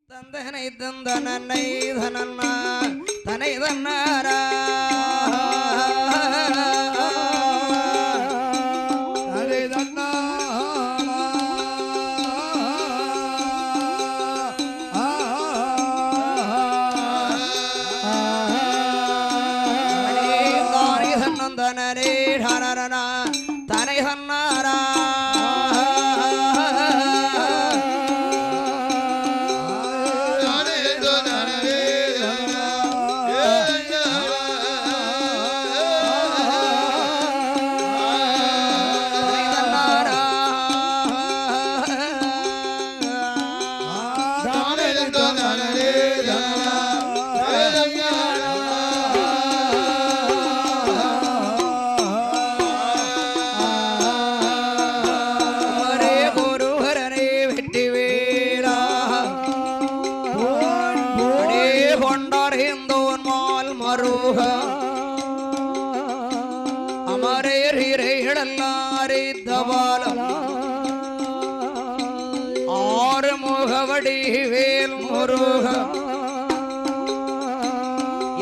தந்தனை தந்தனை தனன்னா தனை தன்னாரா தனை தன்னாரா வேல் முருக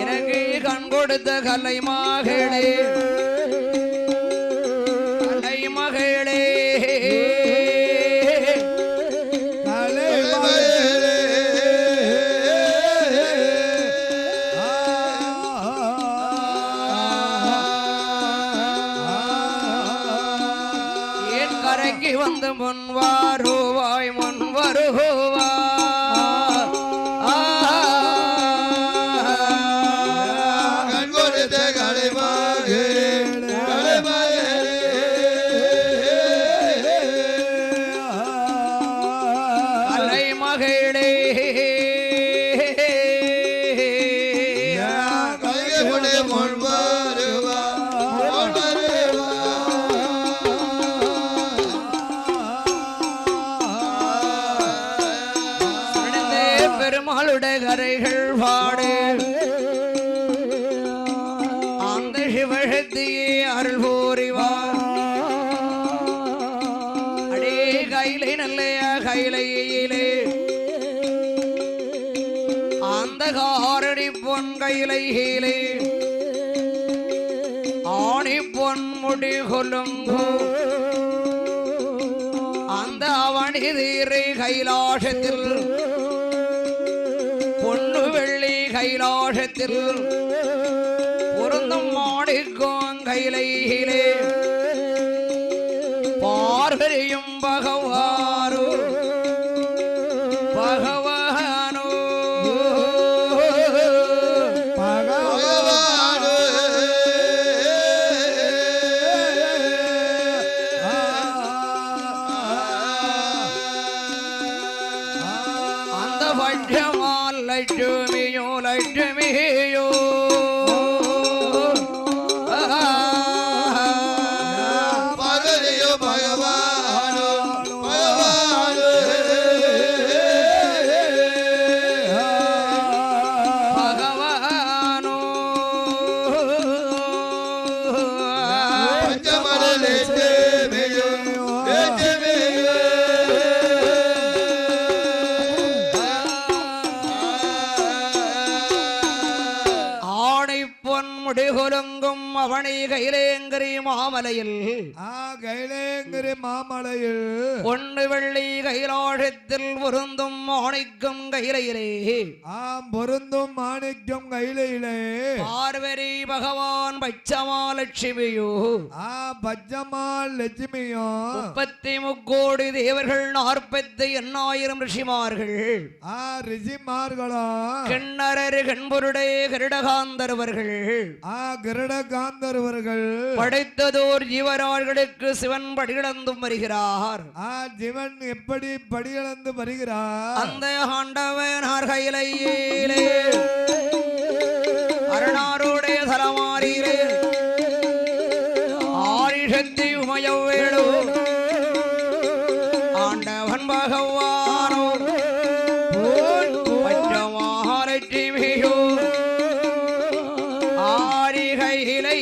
எனக்கு கண் கொடுத்த கலை மகளே கலை மகளே ஏன் கரைக்கு வந்து முன் வருவாய் முன் வருவா பெருமாளுடைய கரைகள் பாடு அந்த சிவசக்தியே அருள் போரிவார் அடே கைலை நல்லையா கைலையிலே அந்த காரடி பொன் கைலையிலே ஆணி பொன் முடி கொலுங்கு அந்த அவனி தீரை கைலாசத்தில் பொண்ணு வெள்ளி கைலாசத்தில் பொருந்தும் மாணிக்கும் கைலையிலே பார்வரியும் பகவானோ பகவானோ பகவானோ அந்த பட்சமால் லட்சுமியோ லட்சுமியோ பகவானோ பகவானோ பகவானோ முடிகொலுங்கும் அவனை கைலேங்கிரி மாமலையில் கைலேங்கிரி மாமலையில் பொண்ணு வெள்ளி கைலாசத்தில் பொருந்தும் மாணிக்கும் கைலையிலே பொருந்தும் மாணிக்கம் கைலையிலே பார்வரி பகவான் பச்சமாலட்சுமியோ பச்சமால் லட்சுமியோ 33 தேவர்கள் 48,000 ரிஷிமார்கள் ரிஷிமார்களோ கிண்ணரர் கண்பொருடே கருடகாந்தர்வர்கள் கருடகாந்தர்வர்கள் படைத்ததோர் ஜீவரார்களுக்கு சிவன் படிகளந்தும் வருகிறார் ஜீவன் எப்படி படிகளந்து வருகிறார் அந்த ஆண்டவனார் கையிலே அரணாருடைய தலமாரியிலே ஆரிஷத்தி உமையவேளு ஆண்டவன் பகவானோ பச்சமாலட்சுமியோ ஆரிகையிலே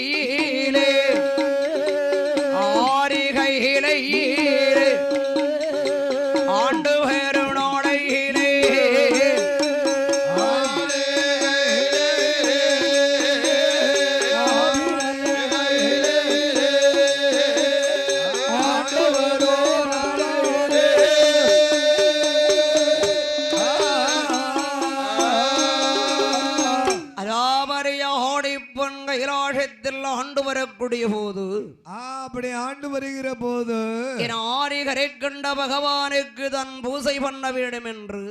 ஆண்டு பெருநாளையிலே ஐயப்பன் கைலாசத்தில் ஆண்டு வரக்கூடிய போது அப்படி ஆண்டு வருகிற போது என் ஆரிகரை கண்ட பகவானுக்கு தன் பூசை பண்ண வேண்டும் என்று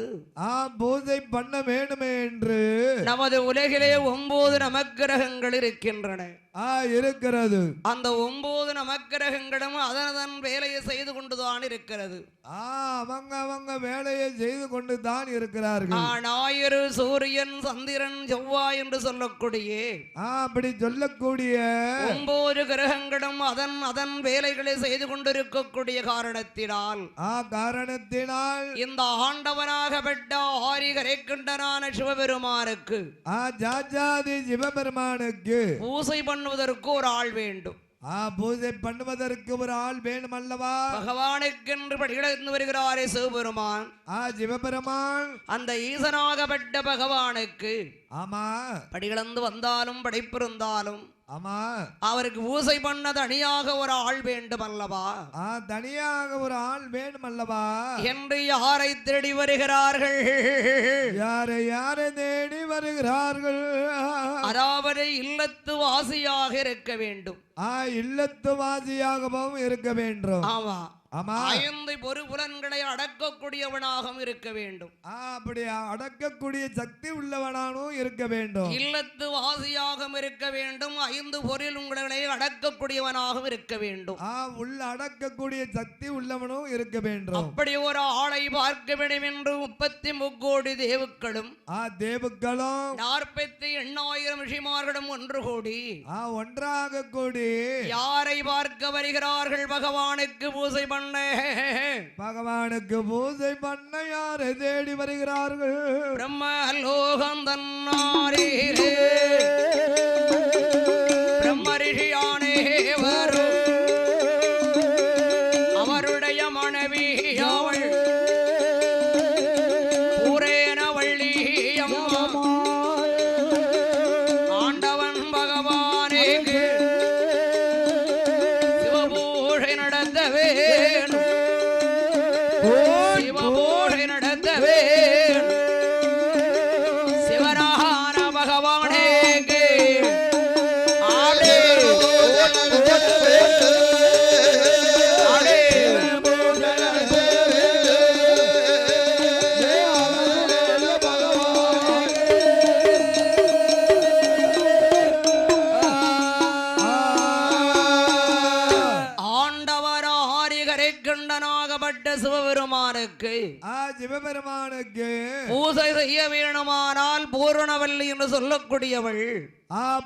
பூஜை பண்ண வேண்டுமே என்று நமது உலகிலே 9 நவக்கிரகங்கள் இருக்கின்றன. இருக்கிறது. அந்த 9 நவக்கிரகங்களும் அதன் வேலையை செய்து கொண்டுதான் இருக்கிறது. அவங்க வேலையை செய்து கொண்டு தான் இருக்கிறார்கள். ஞாயிறு, சூரியன், சந்திரன், செவ்வாய் என்று சொல்லக்கூடிய அப்படி சொல்லக்கூடிய 9 கிரகங்களும் அதன் வேலைகளை செய்து கொண்டிருக்கக்கூடிய காரணத்தினால் இந்த ஆண்டவனாக பெற்ற ஆரிகரை கண்டனான சிவபெருமானுக்கு ஜாஜாதி சிவபெருமானுக்கு பூசை பண்ணுவதற்கு ஒரு ஆள் வேண்டும். பூஜை பண்ணுவதற்கு ஒரு ஆள் வேணும் அல்லவா? பகவானுக்கென்று படியிழந்து வருகிறாரே சிவபெருமான். சிவபெருமான் அந்த ஈசனாகப்பட்ட பகவானுக்கு படியிழந்து வந்தாலும் படைப்பிருந்தாலும் அவருக்கு பூசை பண்ண தனியாக ஒரு ஆள் வேண்டும் அல்லவா? தனியாக ஒரு ஆள் வேண்டும் அல்லவா என்று யாரை தேடி வருகிறார்கள்? யாரை தேடி வருகிறார்கள்? அதாவது இல்லத்து வாசியாக இருக்க வேண்டும். இல்லத்து வாசியாகவும் இருக்க வேண்டும். ஆமா. 5 பொறுப்புலன்களை அடக்கக்கூடியவனாகவும் இருக்க வேண்டும். அப்படி அடக்கக்கூடிய சக்தி உள்ளவனாகவும் இருக்க வேண்டும். இல்லத்து வாசியாகவும் இருக்க வேண்டும். 5 பொருள்களை அடக்கக்கூடியவனாகவும் இருக்க வேண்டும். உள்ள அடக்கக்கூடிய சக்தி உள்ளவனும் இருக்க வேண்டும். அப்படி ஒரு ஆளை பார்க்க வேண்டும் என்று 33 கோடி தேவுக்களும் 48,000 ரிஷிமார்களும் ஒன்று கூடி ஒன்றாக கூடி யாரை பார்க்க வருகிறார்கள்? பகவானுக்கு பூசை பகவானுக்கு பூஜை பண்ண யாரை தேடி வருகிறார்கள்? பிரம்மலோகம் தன்னாரே பிரம்மரிஷியானே வரும். அவருடைய மனைவி அவள் பூரேனவள்ளி அம்மா. ஆண்டவன் பகவானுக்கு சிவபூஷை நடத்த வேணும். சிவபூஷை நடத்த வேணும். சிவரான பகவானுக்கு சிவபெருமானுக்கு பூசை செய்ய வேணுமானால் பூரணவல்லி என்று சொல்லக்கூடியவள்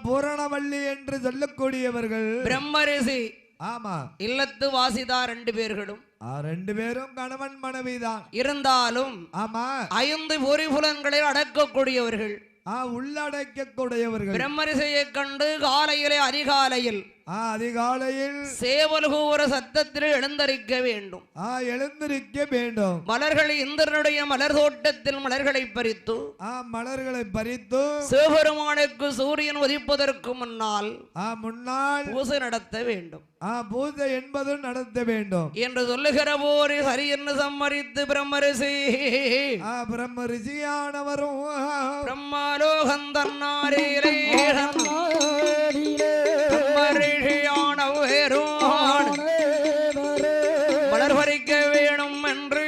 பூரணவல்லி என்று சொல்லக்கூடியவர்கள் பிரம்மரிஷி. ஆமா. இல்லத்து வாசிதா 2 பேர்களும் 2 பேரும் கணவன் மனைவிதான் இருந்தாலும் 5 பொறிபுலன்களை அடக்கக்கூடியவர்கள் உள்ளடக்கக்கூடியவர்கள். பிரம்மரிஷியை கண்டு காலையிலே அதிகாலையில் சேவல்கூர சத்தத்தில் எழுந்தரிக்க வேண்டும். மலர்களை இந்திரனுடைய மலர் தோட்டத்தில் மலர்களை பறித்து சிவபெருமானுக்கு சூரியன் உதிப்பதற்கு முன்னால் பூசை நடத்த வேண்டும். பூஜை என்பது நடத்த வேண்டும் என்று சொல்லுகிற போது சரி என்று சம்மரித்து பிரம்மரிஷியானவரும் பிரம்மலோகம் தன்னாரிலே மலர் பறிக்க வேணும் என்று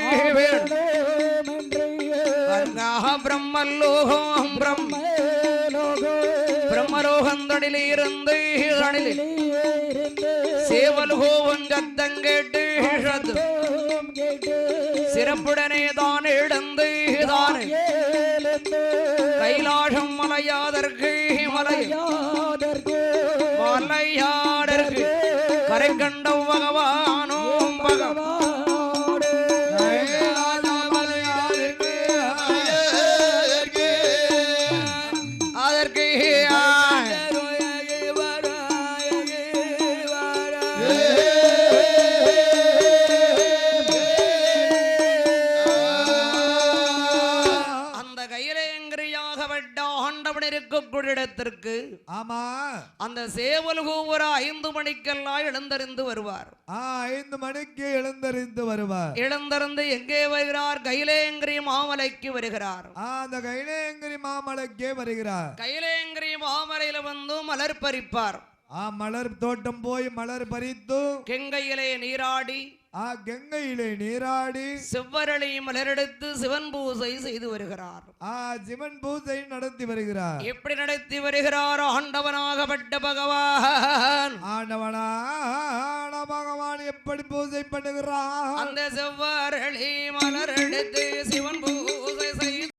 பிரம்மலோகம் பிரம்மலோகந்தடில் இருந்து சேவல் கோவம் சத்தம் கேட்டு சிறப்புடனே தான் எழுந்து தானே கைலாசம் மலையாதற்கு மலையாதற்கு கரை கண்ட பகவானும் அதற்கு அந்த கையிலேங்கிரியாக விட்ட ஆண்டவன் இருக்கக்கூடிய இடத்தில் இடத்திற்கு ஆமா அந்த சேவல் கூவுற 5 மணிக்கெல்லாம் எழுந்தறிந்து வருவார். 5 மணிக்கு எழுந்தறிந்து வருவார். எழுந்தறிந்து எங்கே வருகிறார்? கைலேங்கிரி மாமலைக்கு வருகிறார். அந்த கைலேங்கிரி மாமலைக்கே வருகிறார். கைலேங்கிரி மாமலையில வந்து மலர் பறிப்பார். மலர் தோட்டம் போய் மலர் பறித்து கெங்கையிலே நீராடி கங்கையிலே நீராடி செவ்வரளி மலரெடுத்து சிவன் பூசை செய்து வருகிறார். சிவன் பூசை நடத்தி வருகிறார். எப்படி நடத்தி வருகிறார்? ஆண்டவனாகப்பட்ட பகவான் பகவான் எப்படி பூஜை பண்ணுகிறார்? அந்த செவ்வரளி மலரெடுத்து சிவன் பூசை செய்து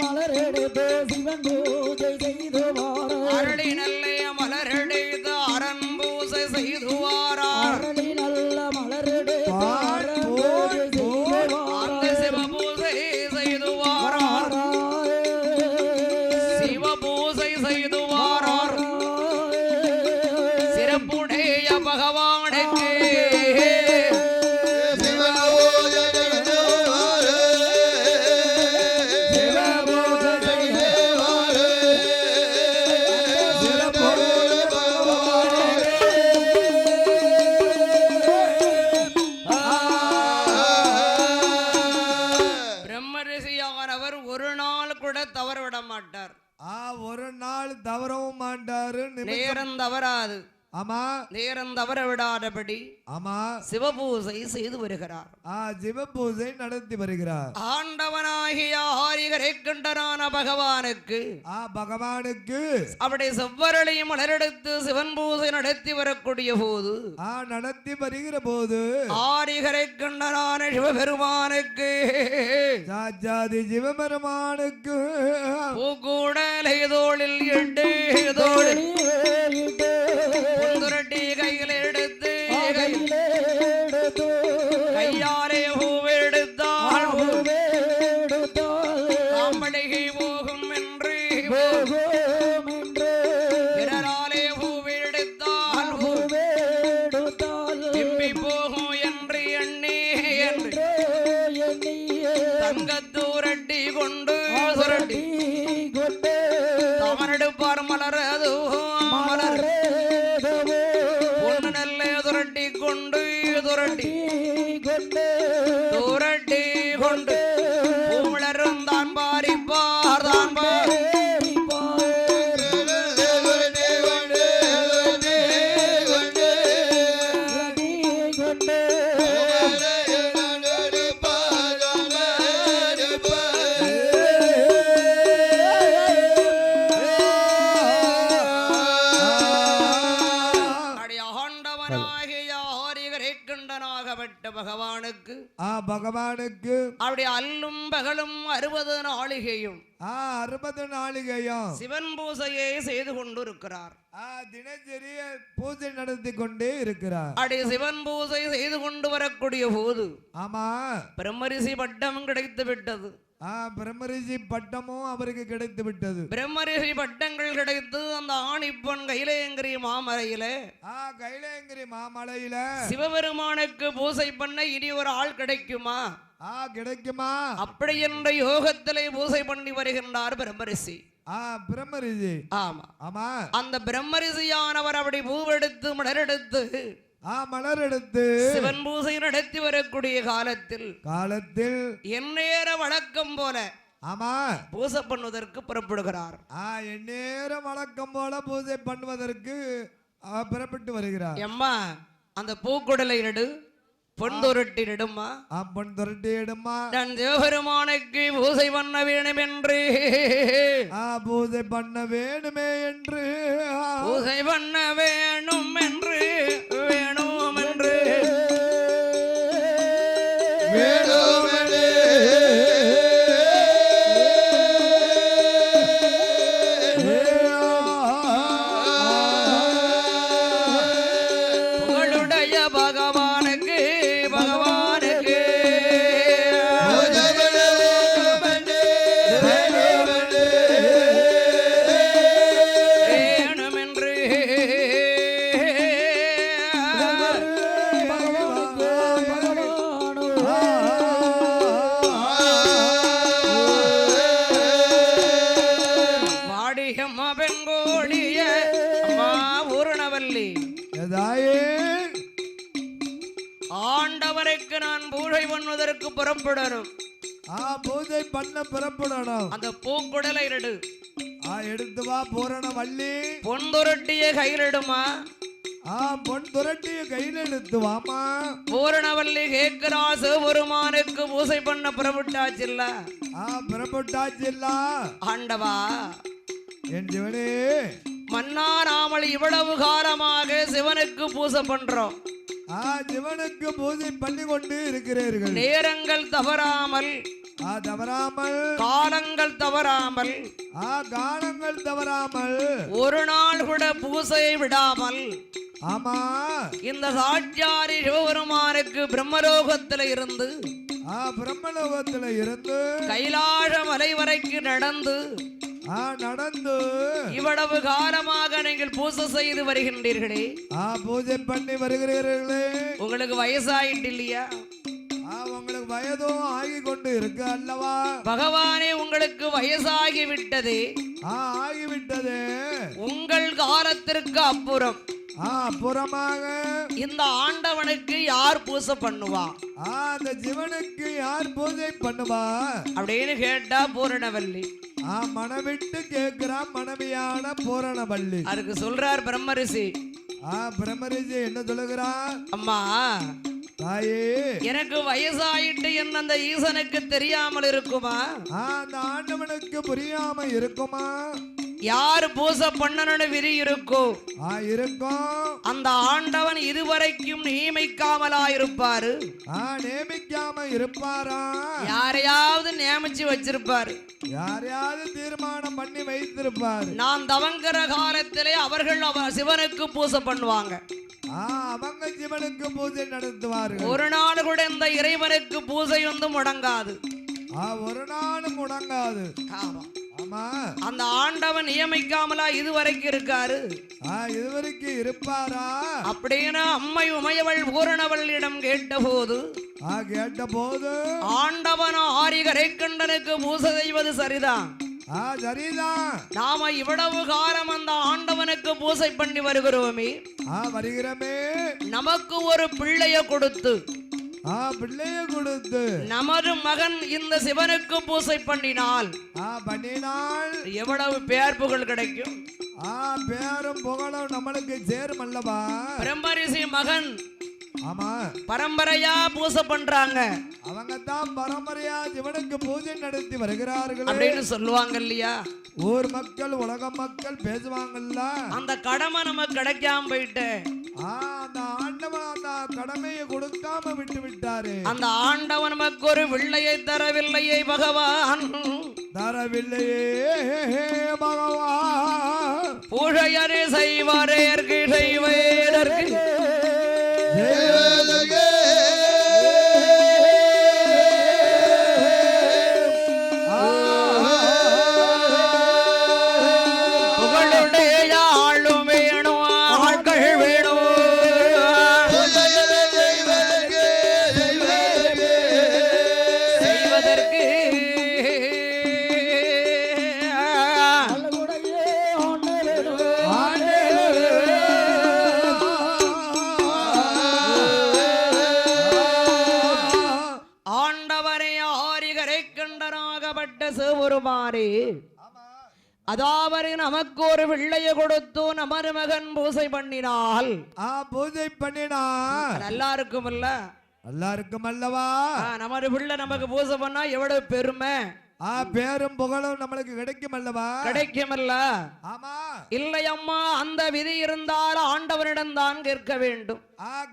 மலரெடுத்து சிவன் பூஜை செய்து அரளி நல்ல மலரெடுத்து அரண் பூசை செய்து வாரார். அந்த சிவபூசை செய்து வாரார். சிவபூசை செய்து வாரார். சிறப்புடைய பகவானுக்கு மாட்டார். ஒரு நாள் தவறவும் மாட்டாரு. நேரம் தவறாது. ஆமா நேரம் தவற விடாதபடி ஆமா சிவபூசை செய்து வருகிறார். சிவபூசை நடத்தி வருகிறார். ஆண்டவனாகிய ஹரிஹரை கண்டனான பகவானுக்கு பகவானுக்கு அப்படி செவ்வரளியும் மலரெடுத்து சிவன் பூசை நடத்தி வரக்கூடிய போது நடத்தி வருகிற போது ஹரிஹரை கண்டனான சிவபெருமானுக்கு சாட்சாதி சிவபெருமானுக்கு பூக்கூடலை தோளில் எட்டு தோளில் புந்துரட்டி கையில் எடுத்து கையாலே பூவெடுத்தால் காம்படிகை போகும் என்று பிறராலே பூவெடுத்தால் திம்பி போகும் என்று எண்ணி என்று தங்கத்தூரட்டி கொண்டு சுரட்டி தவனெடுப்பார் மலரது மலர் பொண்ணு நல்ல துரட்டி கொண்டு துரட்டி துரட்டி கொண்டு பூமலரும் தான் பாரிப்பார் தான் பார் பகவானுக்கு பகவானுக்கு அப்படி அல்லும் பகலும் 60 நாளிகையும் 60 நாளிகையும் சிவன் பூசையை செய்து கொண்டு இருக்கிறார். தினசரி பூஜை நடத்தி கொண்டே இருக்கிறார். அப்படி சிவன் பூசை செய்து கொண்டு வரக்கூடிய போது ஆமா பிரம்மரிஷி பட்டம் கிடைத்து விட்டது. பிரம்மரிஷி பட்டமும் அவருக்கு கிடைத்து விட்டது. பிரம்மரிஷி பட்டங்கள் கிடைத்து அந்த ஆணிப்பன் கைலேங்கிரி மாமலையில கைலேங்கிரி மாமலையில சிவபெருமானுக்கு பூசை பண்ண இனி ஒரு ஆள் கிடைக்குமா கிடைக்குமா அப்படி என்ற யோகத்திலே பூசை பண்ணி வருகின்றார் பிரம்மரிஷி. பிரம்மரிஷி ஆமா ஆமா அந்த பிரம்மரிஷியானவர் அப்படி பூவெடுத்து மலரெடுத்து மலர் எடுத்து சிவன் பூசை நடத்தி வரக்கூடிய காலத்தில் எந்நேர வழக்கம் போல ஆமா பூசை பண்ணுவதற்கு புறப்படுகிறார். எந்நேரம் வழக்கம் போல பூஜை பண்ணுவதற்கு புறப்பட்டு வருகிறார். எம்மா அந்த பூக்குடலை எடு பொன் துரட்டி எடுமா பொன் துரட்டி எடுமா நான் தேவபெருமானுக்கு பூசை பண்ண வேணும் என்று பூஜை பண்ண வேணுமே என்று பூசை பண்ண வேணும் என்று வேணும் என்று கூடிய அம்மா பூரணவல்லி தாயே ஆண்டவருக்கு நான் பூஜை பண்ணுவதற்கு புறப்படணும். பூஜை பண்ண புறப்படணும். அந்த பூக்குடலை எடு. எடுத்து வா பூரண வள்ளி. பொன்துரட்டிய கையில் எடுமா. பொன் துரட்டிய கையில் எடுத்து வாமா. பூரணவல்லி கேட்கிறா சிவபெருமானுக்கு பூஜை பண்ண புறப்பட்டாச்சில்ல. புறப்பட்டாச்சில்ல. ஆண்டவா என் சிவனே, மன்னா நாமல் இவ்வளவு காலமாக சிவனுக்கு பூஜை பண்றோம். சிவனுக்கு பூஜை பண்ணி கொண்டு இருக்கிறீர்கள். நேரங்கள் தவறாமல் காலங்கள் தவறாமல் காலங்கள் தவறாமல் ஒரு நாள் கூட பூசையை விடாமல் ஆமா இந்த சாட்சியாரி சிவபெருமானுக்கு பிரம்மலோகத்தில இருந்து கைலாச மலை வரைக்கும் நடந்து இவ்வளவு காலமாக நீங்கள் பூஜை செய்து வருகின்றீர்களே, பூஜை பண்ணி வருகிறீர்களே, உங்களுக்கு வயசாயிட்டு இல்லையா? உங்களுக்கு வயதும் ஆகி கொண்டு இருக்கு அல்லவா? பகவானே உங்களுக்கு வயசாகி விட்டது. ஆகிவிட்டது. உங்கள் காலத்திற்கு அப்புறம் அப்புறமாக இந்த ஆண்டவனுக்கு யார் பூஜை பண்ணுவா? அந்த ஜீவனுக்கு யார் பூஜை பண்ணுவா அப்படின்னு கேட்டா பூரணவல்லி மனவிட்டு கேட்கிறான் மனைவியான பூரணவல்லி. அதுக்கு சொல்றார் பிரம்மரிஷி. பிரம்மரிஷி என்ன சொல்லுகிறார்? அம்மா தாயே, எனக்கு வயசாயிட்டு என்ன அந்த ஈசனுக்கு தெரியாமல் இருக்குமா? அந்த ஆண்டவனுக்கு புரியாம இருக்குமா? யாரு பூஜை பண்ணணும்னு விதி இருக்கும் அந்த ஆண்டவன் இதுவரைக்கும் நியமிக்காமலா இருப்பாரு. நியமிக்காம இருப்பாரா? யாரையாவது நியமிச்சு வச்சிருப்பாரு, யாரையாவது தீர்மானம் பண்ணி வைத்திருப்பாரு. நான் தவங்கிற காலத்திலே அவர்கள் சிவனுக்கு பூஜை பண்ணுவாங்க. அவங்க சிவனுக்கு பூஜை நடத்துவார்கள். ஒரு நாள் கூட இந்த இறைவனுக்கு பூஜை வந்து முடங்காது. ஒரு நாள் முடங்காது. அந்த ஆண்டவன் நியமிக்காமலா இதுவரைக்கும் இருக்காரு. இதுவரைக்கும் இருப்பாரா அப்படின்னு அம்மை உமையவள் பூரணவள்ளிடம் கேட்டபோது ஆண்டவன் ஆரிகரைக்கண்டனுக்கு பூஜை செய்வது சரிதான். சரிதான். நாம இவ்வளவு காலம் அந்த ஆண்டவனுக்கு பூஜை பண்ணி வருகிறோமே, நமக்கு ஒரு பிள்ளைய கொடுத்து நமது மகன் இந்த சிவனுக்கு பூஜை பண்ணினால் எவ்வளவு பேர் புகழ் கிடைக்கும். பேரும் புகழும் நம்மளுக்கு சேரும் அல்லவா? பிரம்மரிஷி மகன் ஆமா பரம்பரையா பூஜை பண்றாங்க. அவங்க தான் பரம்பரையா சிவனுக்கு பூஜை நடத்தி வருகிறார்கள் அப்படின்னு சொல்லுவாங்க இல்லையா? ஊர் மக்கள் உலக மக்கள் பேசுவாங்கல்ல. அந்த கடமை நமக்கு கிடைக்காம போயிட்டு அந்த ஆண்டவன் அந்த கடமையை கொடுக்காம விட்டு விட்டாரு. அந்த ஆண்டவன் நமக்கு ஒரு பிள்ளையை தரவில்லையே பகவான், தரவில்லையே பகவான். பூஜையரே செய்வாரேற்கு செய்வேற்கு அதாவது நமக்கு ஒரு பிள்ளையை கொடுத்து நமது மகன் பூஜை பண்ணினால் பூஜை பண்ணினால் நல்லா இருக்கும் இல்ல? நல்லா இருக்கும் அல்லவா? நமது பிள்ளை நமக்கு பூஜை பண்ணா எவ்வளவு பெருமை, பேரும் புகழும் நம்மளுக்கு கிடைக்கும் அல்லவா? கிடைக்கும் அல்ல? ஆமா. இல்லை அம்மா, அந்த விதி இருந்தால் ஆண்டவனிடம் தான் கேட்க வேண்டும்.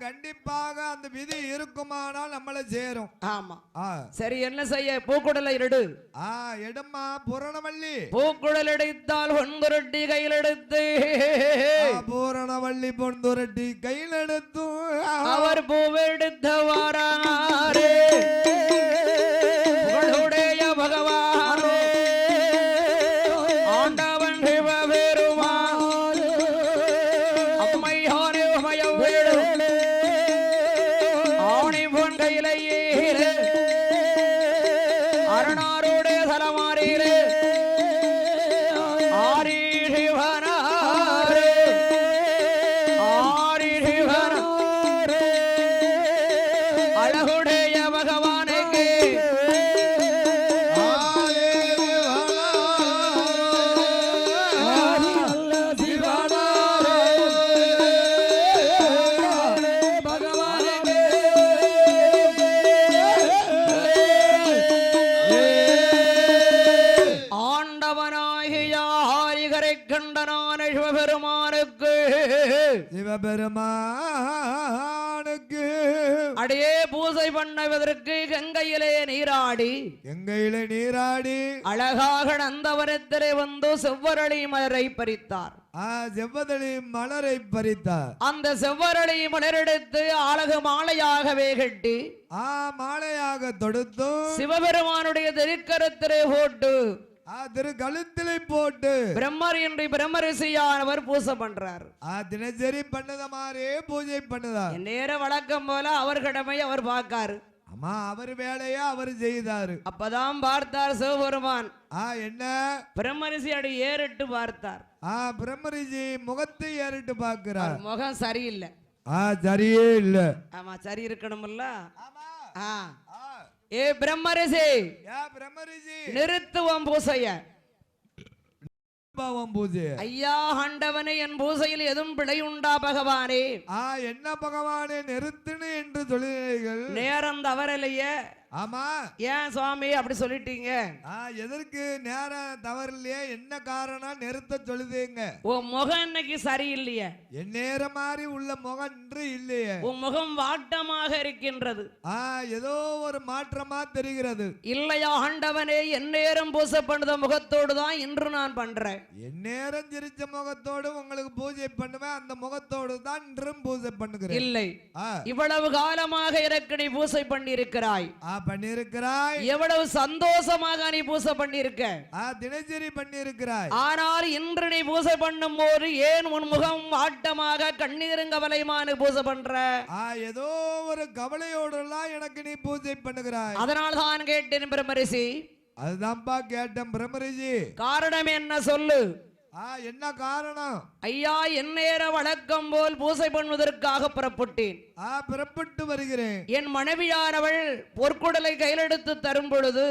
கண்டிப்பாக அந்த விதி இருக்குமானால் நம்மள சேரும். ஆமா. சரி, என்ன செய்ய? பூக்குடலை எடு. எடுமா பூரணவல்லி. பூக்குடல் எடுத்தால் பொன்துரட்டி கையில் எடுத்து பூரணவல்லி பொன்துரட்டி கையில் எடுத்து அவர் பூவெடுத்த வாராரே பகவானே ஆண்டவன் சிவபெருமான் அம்மையானே உமையவேடு ஆணி பொன் கையிலேயே அரணாரோடே தலமாறிலே ஆரி சிவனா சிவபெருமானுக்கு சிவபெருமானுக்கு அடியே பூசை பண்ணுவதற்கு கங்கையிலே நீராடி அழகாக நந்தவனத்திலே வந்து செவ்வரளி மலரை பறித்தார். செவ்வரளி மலரை பறித்தார். அந்த செவ்வரளி மலரெடுத்து அழகு மாலையாகவே கட்டி மாலையாக தொடுத்து சிவபெருமானுடைய திருக்கரத்திலே போட்டு கழுத்திலே போட்டு பிரம்மர் என்று பிரம்மரிசியானவர் பூசை பண்றார். தினசரி பண்ணத மாதிரியே பூஜை பண்ணுதார். நேர வழக்கம் போல அவர் கடமை அவர் பார்க்காரு. ஆமா, அவர் வேலையா அவர் செய்தாரு. அப்பதான் பார்த்தார் சிவபெருமான். என்ன பிரம்மரிசி அடி ஏறிட்டு பார்த்தார். பிரம்மரிசி முகத்தை ஏறிட்டு பார்க்கிறார். முகம் சரியில்லை. சரியே இல்ல. ஆமா, சரி இருக்கணும்ல. ஏ பிரம்மரிசி, நிறுத்துவோம் பூசைய. ஐயா ஆண்டவனே, என் பூசையில் எதுவும் பிழை உண்டா பகவானே? என்ன பகவானே நிறுத்துன்னு என்று சொல்லுகிறீர்கள். நேரம் தவறலையே. ஆமா, ஏன் சுவாமி அப்படி சொல்லிட்டீங்க? எதற்கு நேரம் தவறில்லையே? என்ன காரணம் நிறுத்த சொல்லுதீங்க? உன் முகம் இன்னைக்கு சரியில்லையே. என் நேரம் மாதிரி உள்ள முகம் இன்று இல்லையே. உன் முகம் வாட்டமாக இருக்கின்றது. ஏதோ ஒரு மாற்றமா தெரிகிறது. இல்லையா ஆண்டவனே, என் நேரம் பூசை பண்ணுத முகத்தோடு தான் இன்று நான் பண்றேன். என் நேரம் சிரிச்ச முகத்தோடு உங்களுக்கு பூஜை பண்ணுவேன். அந்த முகத்தோடு தான் இன்றும் பூஜை பண்ணுகிறேன். இல்லை, இவ்வளவு காலமாக எனக்கு நீ பூசை பண்ணி இருக்கிறாய். பண்ணிருக்கிறாய். எவ்வளவு சந்தோஷமாக நீ பூசை பண்ணிருக்க. தினசரி பண்ணிருக்கிறாய். ஆனால் இன்று நீ பூசை பண்ணும் போது ஏன் உன் முகம் ஆட்டமாக கண்ணீரும் கவலையுமான பூசை பண்ற? ஏதோ ஒரு கவலையோடு எல்லாம் எனக்கு நீ பூஜை பண்ணுகிறாய். அதனால் தான் கேட்டேன் பிரம்மரிசி. அதுதான்ப்பா கேட்டேன் பிரம்மரிசி. காரணம் என்ன சொல்லு. என்ன காரணம்? ஐயா, என் நேர வழக்கம் போல் பூசை பண்ணுவதற்காக புறப்பட்டேன். புறப்பட்டு வருகிறேன். என் மனைவியானவள் பொற்குடலை கையிலெடுத்து தரும் பொழுது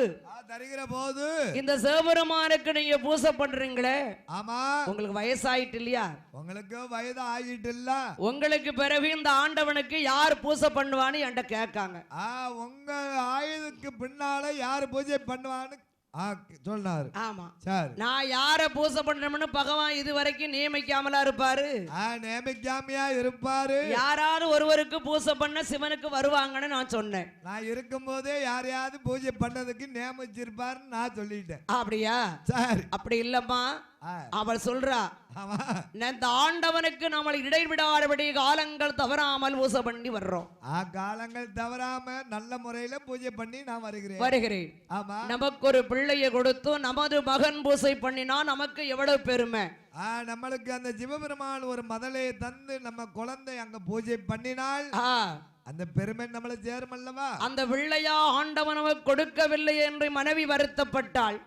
தருகிற போது இந்த சிவபெருமானுக்கு நீங்க பூசை பண்றீங்களே. ஆமா, உங்களுக்கு வயசாயிட்டு இல்லையா? உங்களுக்கு வயது ஆகிட்டு இல்ல. உங்களுக்கு பிறகு இந்த ஆண்டவனுக்கு யார் பூசை பண்ணுவான்னு என்கிட்ட கேட்காங்க. உங்க ஆயுதுக்கு பின்னால யாரு பூஜை பண்ணுவான்னு சொன்னாரு. ஆமா, சரி. நான் யார பூசை பண்றேன்னு பகவான் இது வரைக்கும் நியமிக்காமலா இருப்பாரு. நியமிக்காமையா இருப்பாரு. யாராவது ஒருவருக்கு பூசை பண்ண சிவனுக்கு வருவாங்கன்னு நான் சொன்னேன். நான் இருக்கும் போதே யாரையாவது பூஜை பண்ணதுக்கு நியமிச்சிருப்பாருன்னு நான் சொல்லிட்டேன். அப்படியா? சரி. அப்படி இல்லம்மா, அவள் சொல்றா, இந்த ஆண்டவனுக்கு நம்மளை இடைவிடாதபடி காலங்கள் தவறாமல் பூசை பண்ணி வர்றோம். காலங்கள் தவறாம நல்ல முறையில பூஜை பண்ணி நான் வருகிறேன். ஆமா, நமக்கு ஒரு பிள்ளையை கொடுத்து நமது மகன் பூசை பண்ணினா நமக்கு எவ்வளவு பெருமை. நம்மளுக்கு அந்த சிவபெருமான் ஒரு மதலையை தந்து நம்ம குழந்தை அங்க பூஜை பண்ணினால் அந்த பெருமை நம்மளை சேரும் அல்லவா? அந்த பிள்ளையா ஆண்டவன் கொடுக்கவில்லை என்று மனைவி வருத்தப்பட்டாள்.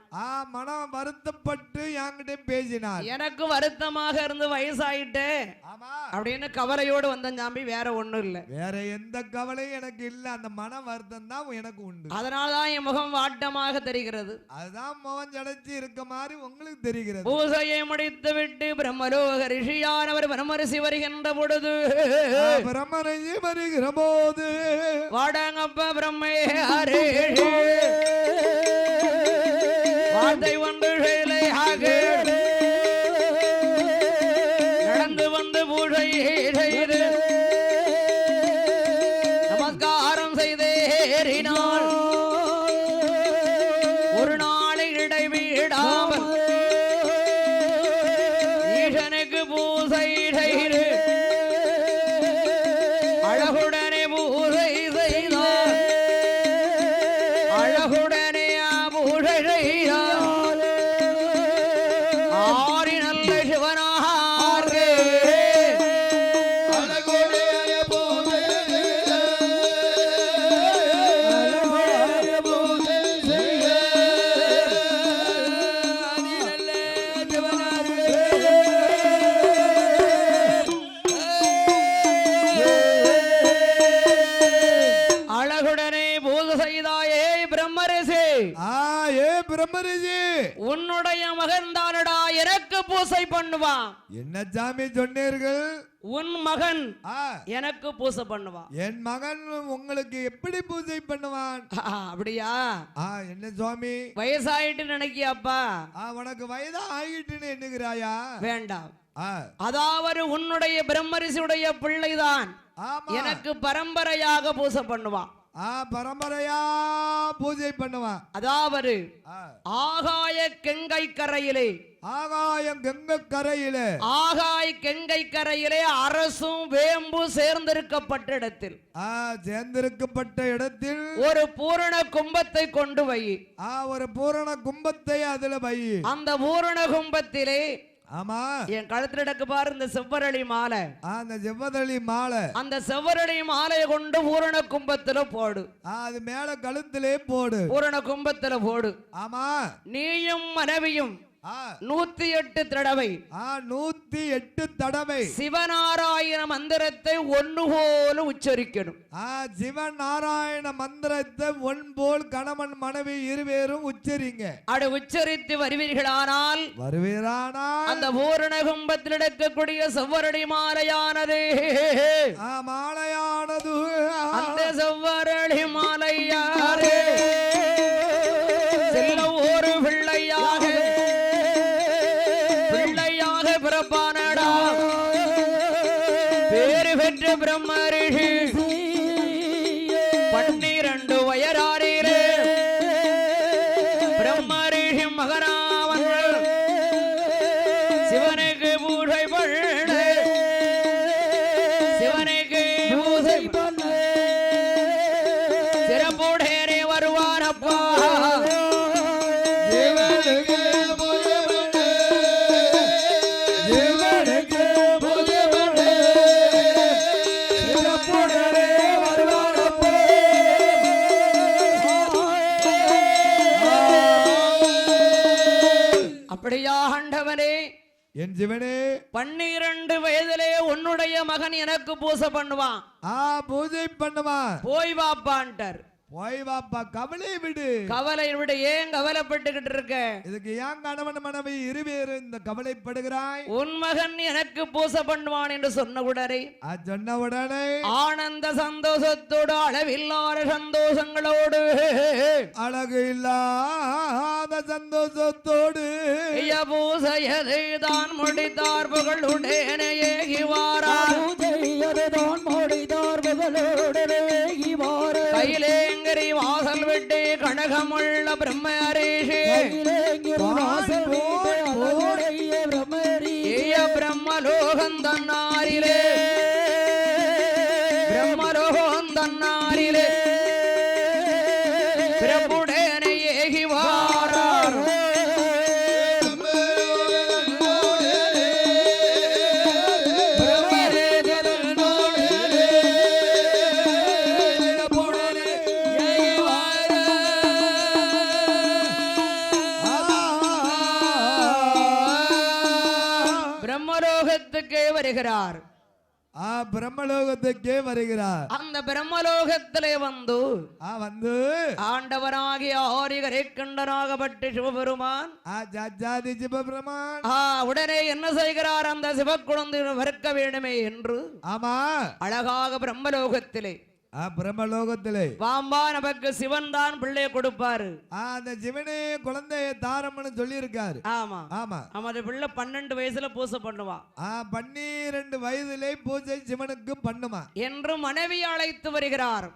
மனம் வருத்தப்பட்டு என்கிட்ட பேசினார். எனக்கு வருத்தமாக இருந்து வயசாயிட்டு அப்படின்னு கவலையோடு வந்த சாமி, வேற ஒண்ணும் இல்ல. வேற எந்த கவலையும் எனக்கு இல்ல. அந்த மன வருத்தம் தான் எனக்கு உண்டு. அதனாலதான் என் முகம் வாட்டமாக தெரிகிறது. அதுதான் முகம் ஜடைச்சு இருக்க மாதிரி உங்களுக்கு தெரிகிறது. பூசையை முடித்து விட்டு பிரம்மலோக ரிஷியானவர் பிரம்மரிசி வருகின்ற பொழுது பிரம்மரிசி வருகிற போது வாடங்கப்ப பிரம்மே ஹரே வார்த்தை ஒன்று நடந்து வந்து பூஜை செய்து நமஸ்காரம் செய்தேறினாள். ஒரு நாளை இடைவிடாமல் ஈசனுக்கு பூசை செய்து அழகுடனே பூசை செய்தார். அழகுடனே பூஜை செய்தார். ஆரி நல்ல சிவனார் பிரம்மரிஷி உன்னுடைய மகன் தானடா எனக்கு பூசை பண்ணுவான். என்ன சாமி சொன்னீர்கள்? உன் மகன் எனக்கு பூசை பண்ணுவான். என் மகன் உங்களுக்கு எப்படி பூஜை பண்ணுவான்? அப்படியா? என்ன சுவாமி வயசாயிட்டு நினைக்கியாப்பா? உனக்கு வயதா ஆகிட்டுன்னு எண்ணுகிறாயா? வேண்டாம். அதாவது உன்னுடைய பிரம்மரிஷியுடைய பிள்ளைதான் எனக்கு பரம்பரையாக பூசை பண்ணுவான். பரம்பரையா பூஜை பண்ணுவான். அதாவது ஆகாய கங்கை கரையிலே ஆகாய கங்கை கரையிலே அரசும் வேம்பு சேர்ந்திருக்கப்பட்ட இடத்தில் ஒரு பூரண கும்பத்தை கொண்டு வை. ஒரு பூரண கும்பத்தை அதுல வை. அந்த பூரண கும்பத்திலே ஆமா என் கழுத்துல இடக்கு பாரு இந்த செவ்வரளி மாலை. அந்த செவ்வரளி மாலை அந்த செவ்வரளி மாலையை கொண்டு பூரண கும்பத்துல போடு. அது மேல கழுத்திலே போடு. பூரண கும்பத்துல போடு. ஆமா நீயும் மனைவியும் 108 தடவை 108 தடவை சிவநாராயண மந்திரத்தை ஒன்று போல உச்சரிக்கணும். சிவநாராயண மந்திரத்தை ஒன் போல் கணவன் மனைவி இருவேரும் உச்சரிங்க. அட உச்சரித்து வருவீர்களானால் அந்த பூரண கும்பத்தில் எடுக்கக்கூடிய செவ்வரளி மாலையானது அந்த செவ்வரளி மாலையாரே செல்ல ஒரு பிள்ளையாக பிறப்பானடா. பேரு பெற்ற பிரம்மரிஷி 12 வயதாரிலே பிரம்மரிஷி மகனாவன் சிவனுக்கு பூஜை பண்ண சிவனுக்கு பூஜை பண்ண சிறப்புடனே வருவானப்பா. அப்படியா ஆண்டவனே என் ஜீவனே 12 வயதிலே உன்னுடைய மகன் எனக்கு பூஜை பண்ணுவான். பூஜை பண்ணுவான். போய் வாப்பான்ட்டார். போய் வாப்பா, கவலை விடு. கவலை விடு. ஏன் கவலைப்பட்டுக்கிட்டு இருக்க? இதுக்கு ஏன் கணவன் மனைவி இருவேறு இந்த கவலைப்படுகிறாய்? உன் மகன் எனக்கு பூசை பண்ணுவான் என்று சொன்ன உடனே ஆனந்த சந்தோஷத்தோடு அளவில்லாத சந்தோஷங்களோடு அழகு இல்லாத சந்தோஷத்தோடு பூசையதை தான் முடித்தார் புகழுடனே ஏகிவாரார். கையிலே வாசல் விட்டு கனகமுள்ள பிரம்மரிஷி பிரம்மலோகம் தன்னாரிலே பிரம்மலோகம் தன்னாரிலே பிரபுடனே ஏகிவாரார். வருகிறார். பிரம்மலோகத்துக்கே வருகிறார். அந்த பிரம்மலோகத்திலே வந்து ஆண்டவராகிய ஆரிகரை கண்டனாகப்பட்ட சிவபெருமான் சிவபெருமான் உடனே என்ன செய்கிறார்? அந்த சிவக்குழந்தை வறுக்க வேண்டுமே என்று அழகாக பிரம்மலோகத்திலே பிரம்மலோகத்திலே வாம்பா நமக்கு சிவன் தான் பிள்ளையை கொடுப்பாரு. அந்த சிவனே குழந்தைய தாரம்னு சொல்லி இருக்காரு. ஆமா ஆமா. நமது பிள்ளை 12 வயசுல பூஜை பண்ணுவான். 12 வயதிலே பூஜை சிவனுக்கு பண்ணுமா என்று மனைவி அழைத்து வருகிறார்.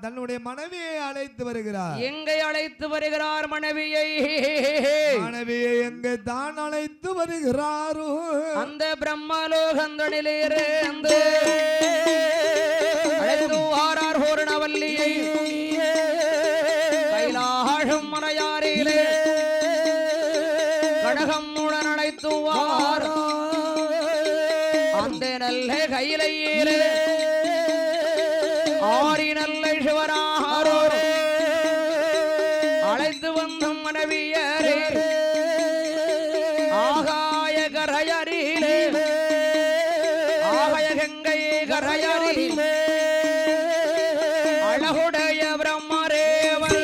தன்னுடைய மனைவியை அழைத்து வருகிறார். எங்கே அழைத்து வருகிறார் மனைவியை? மனைவியை எங்கே தான் அழைத்து வருகிறாரோ அந்த பிரம்மலோகந்தனிலே இருந்து அழைத்து வாரார் பூரணவல்லியை கைலாஷம் மலையாரிலே கடகம்முடன் அழைத்து வார் அந்த நல்ல கையிலையிலே ஆரி நல்ல சிவனாரோர் அழைத்து வந்த மனைவியரே ஆகாய கரையரிலே ஆகாய கங்கை கரையரிலே அழகுடைய பிரம்மரேவன்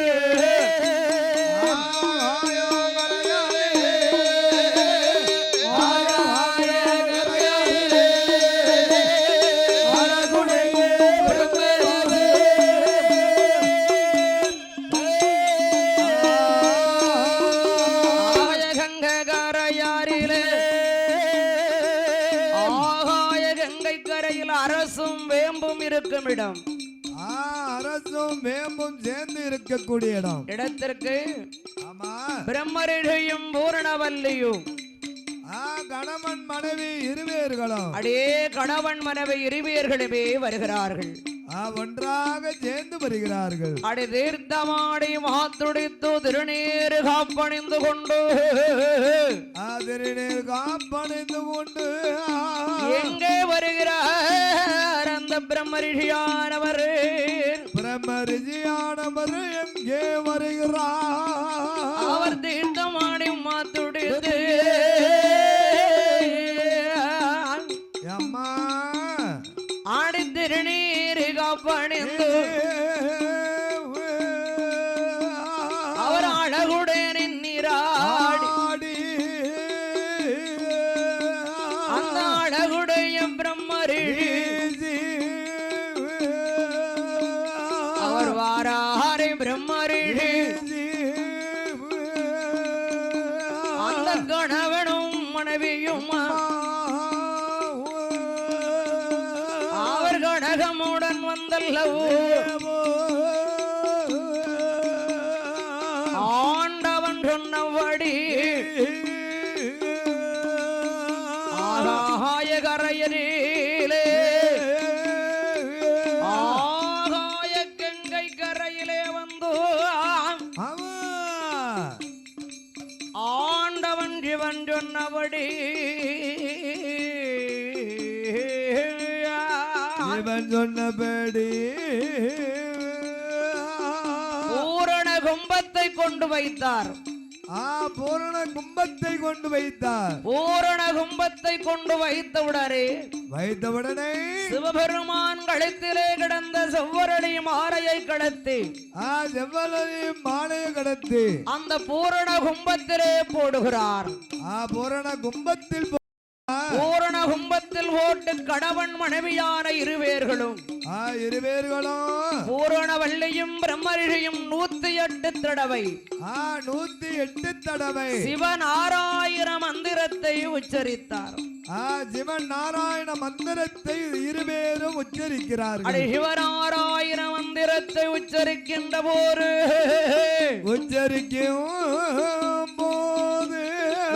கரையில் அரசும் வேம்பும் இருக்கும் இடம். அரசும் வேம்பும் சேர்ந்து இருக்கக்கூடிய இடத்திற்கு ஆமா பிரம்மரிஷியும் பூரணவல்லியும் கணவன் மனைவி இருவேர்களும் அடே கணவன் மனைவி இருவேர்களுமே வருகிறார்கள். ஒன்றாக சேர்ந்து வருகிறார்கள். அடி தீர்த்தமாடி மாத்துடித்து திருநீர் காப்பணிந்து கொண்டு திருநீர் காப்பணிந்து கொண்டு எங்கே வருகிறார் அந்த பிரம்மரிஷியானவர்? பிரம்மரிஷியானவர் எங்கே வருகிறார்? அவர் தீர்த்தமாடி மாத்துடித்து அம்மா ஆடி திருநீர் காப்பணிந்து அவர் அழகுடைய நீராடி அந்த அழகுடைய பிரம்மரிஷி அவர் வாராரை பிரம்மரிஷி அந்த கணவனும் மனைவியும் அவர் கனகமுடன் வந்தல்லவோ ஆண்டவன் சொன்னபடி ஆகாய கரையிலே ஆகாய கங்கை கரையிலே வந்து ஆண்டவன் சிவன் சொன்னபடி இவன் சொன்னபடி பூரண கும்பத்தை கொண்டு வைத்தார். பூரண கும்பத்தை கொண்டு வைத்தார். பூரண கும்பத்தை கொண்டு வைத்தவுடனே சிவபெருமான் கழுத்திலே கிடந்த செவ்வரளி மாலையை கடத்தி அந்த பூரண கும்பத்திலே போடுகிறார். பூரண கும்பத்தில் பூரண கும்பத்தில் போட்டு கணவன் மனைவியான இருவேர்களும் பூரணவல்லியும் பிரம்மரிஷியும் 108 தடவை 108 தடவை சிவநாராயண மந்திரத்தை உச்சரித்தார். சிவநாராயண மந்திரத்தை இருவேரும் உச்சரிக்கிறார்கள். சிவநாராயண மந்திரத்தை உச்சரிக்கின்ற போது உச்சரிக்கும் போது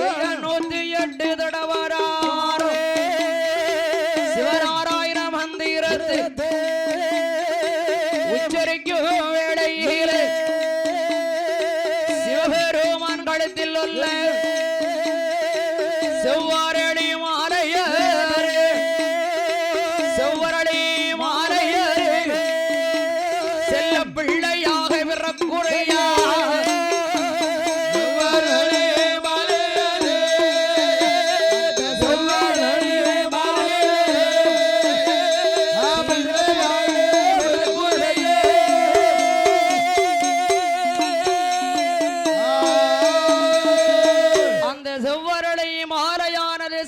108 தடவரா சிவநாராயண மந்திரத்தை உச்சரிக்கும் வேளையிலே சிவபெருமான் கழுத்தில் உள்ள செவ்வரளி மாலையர் செல்ல பிள்ளையாக விரக்குறையா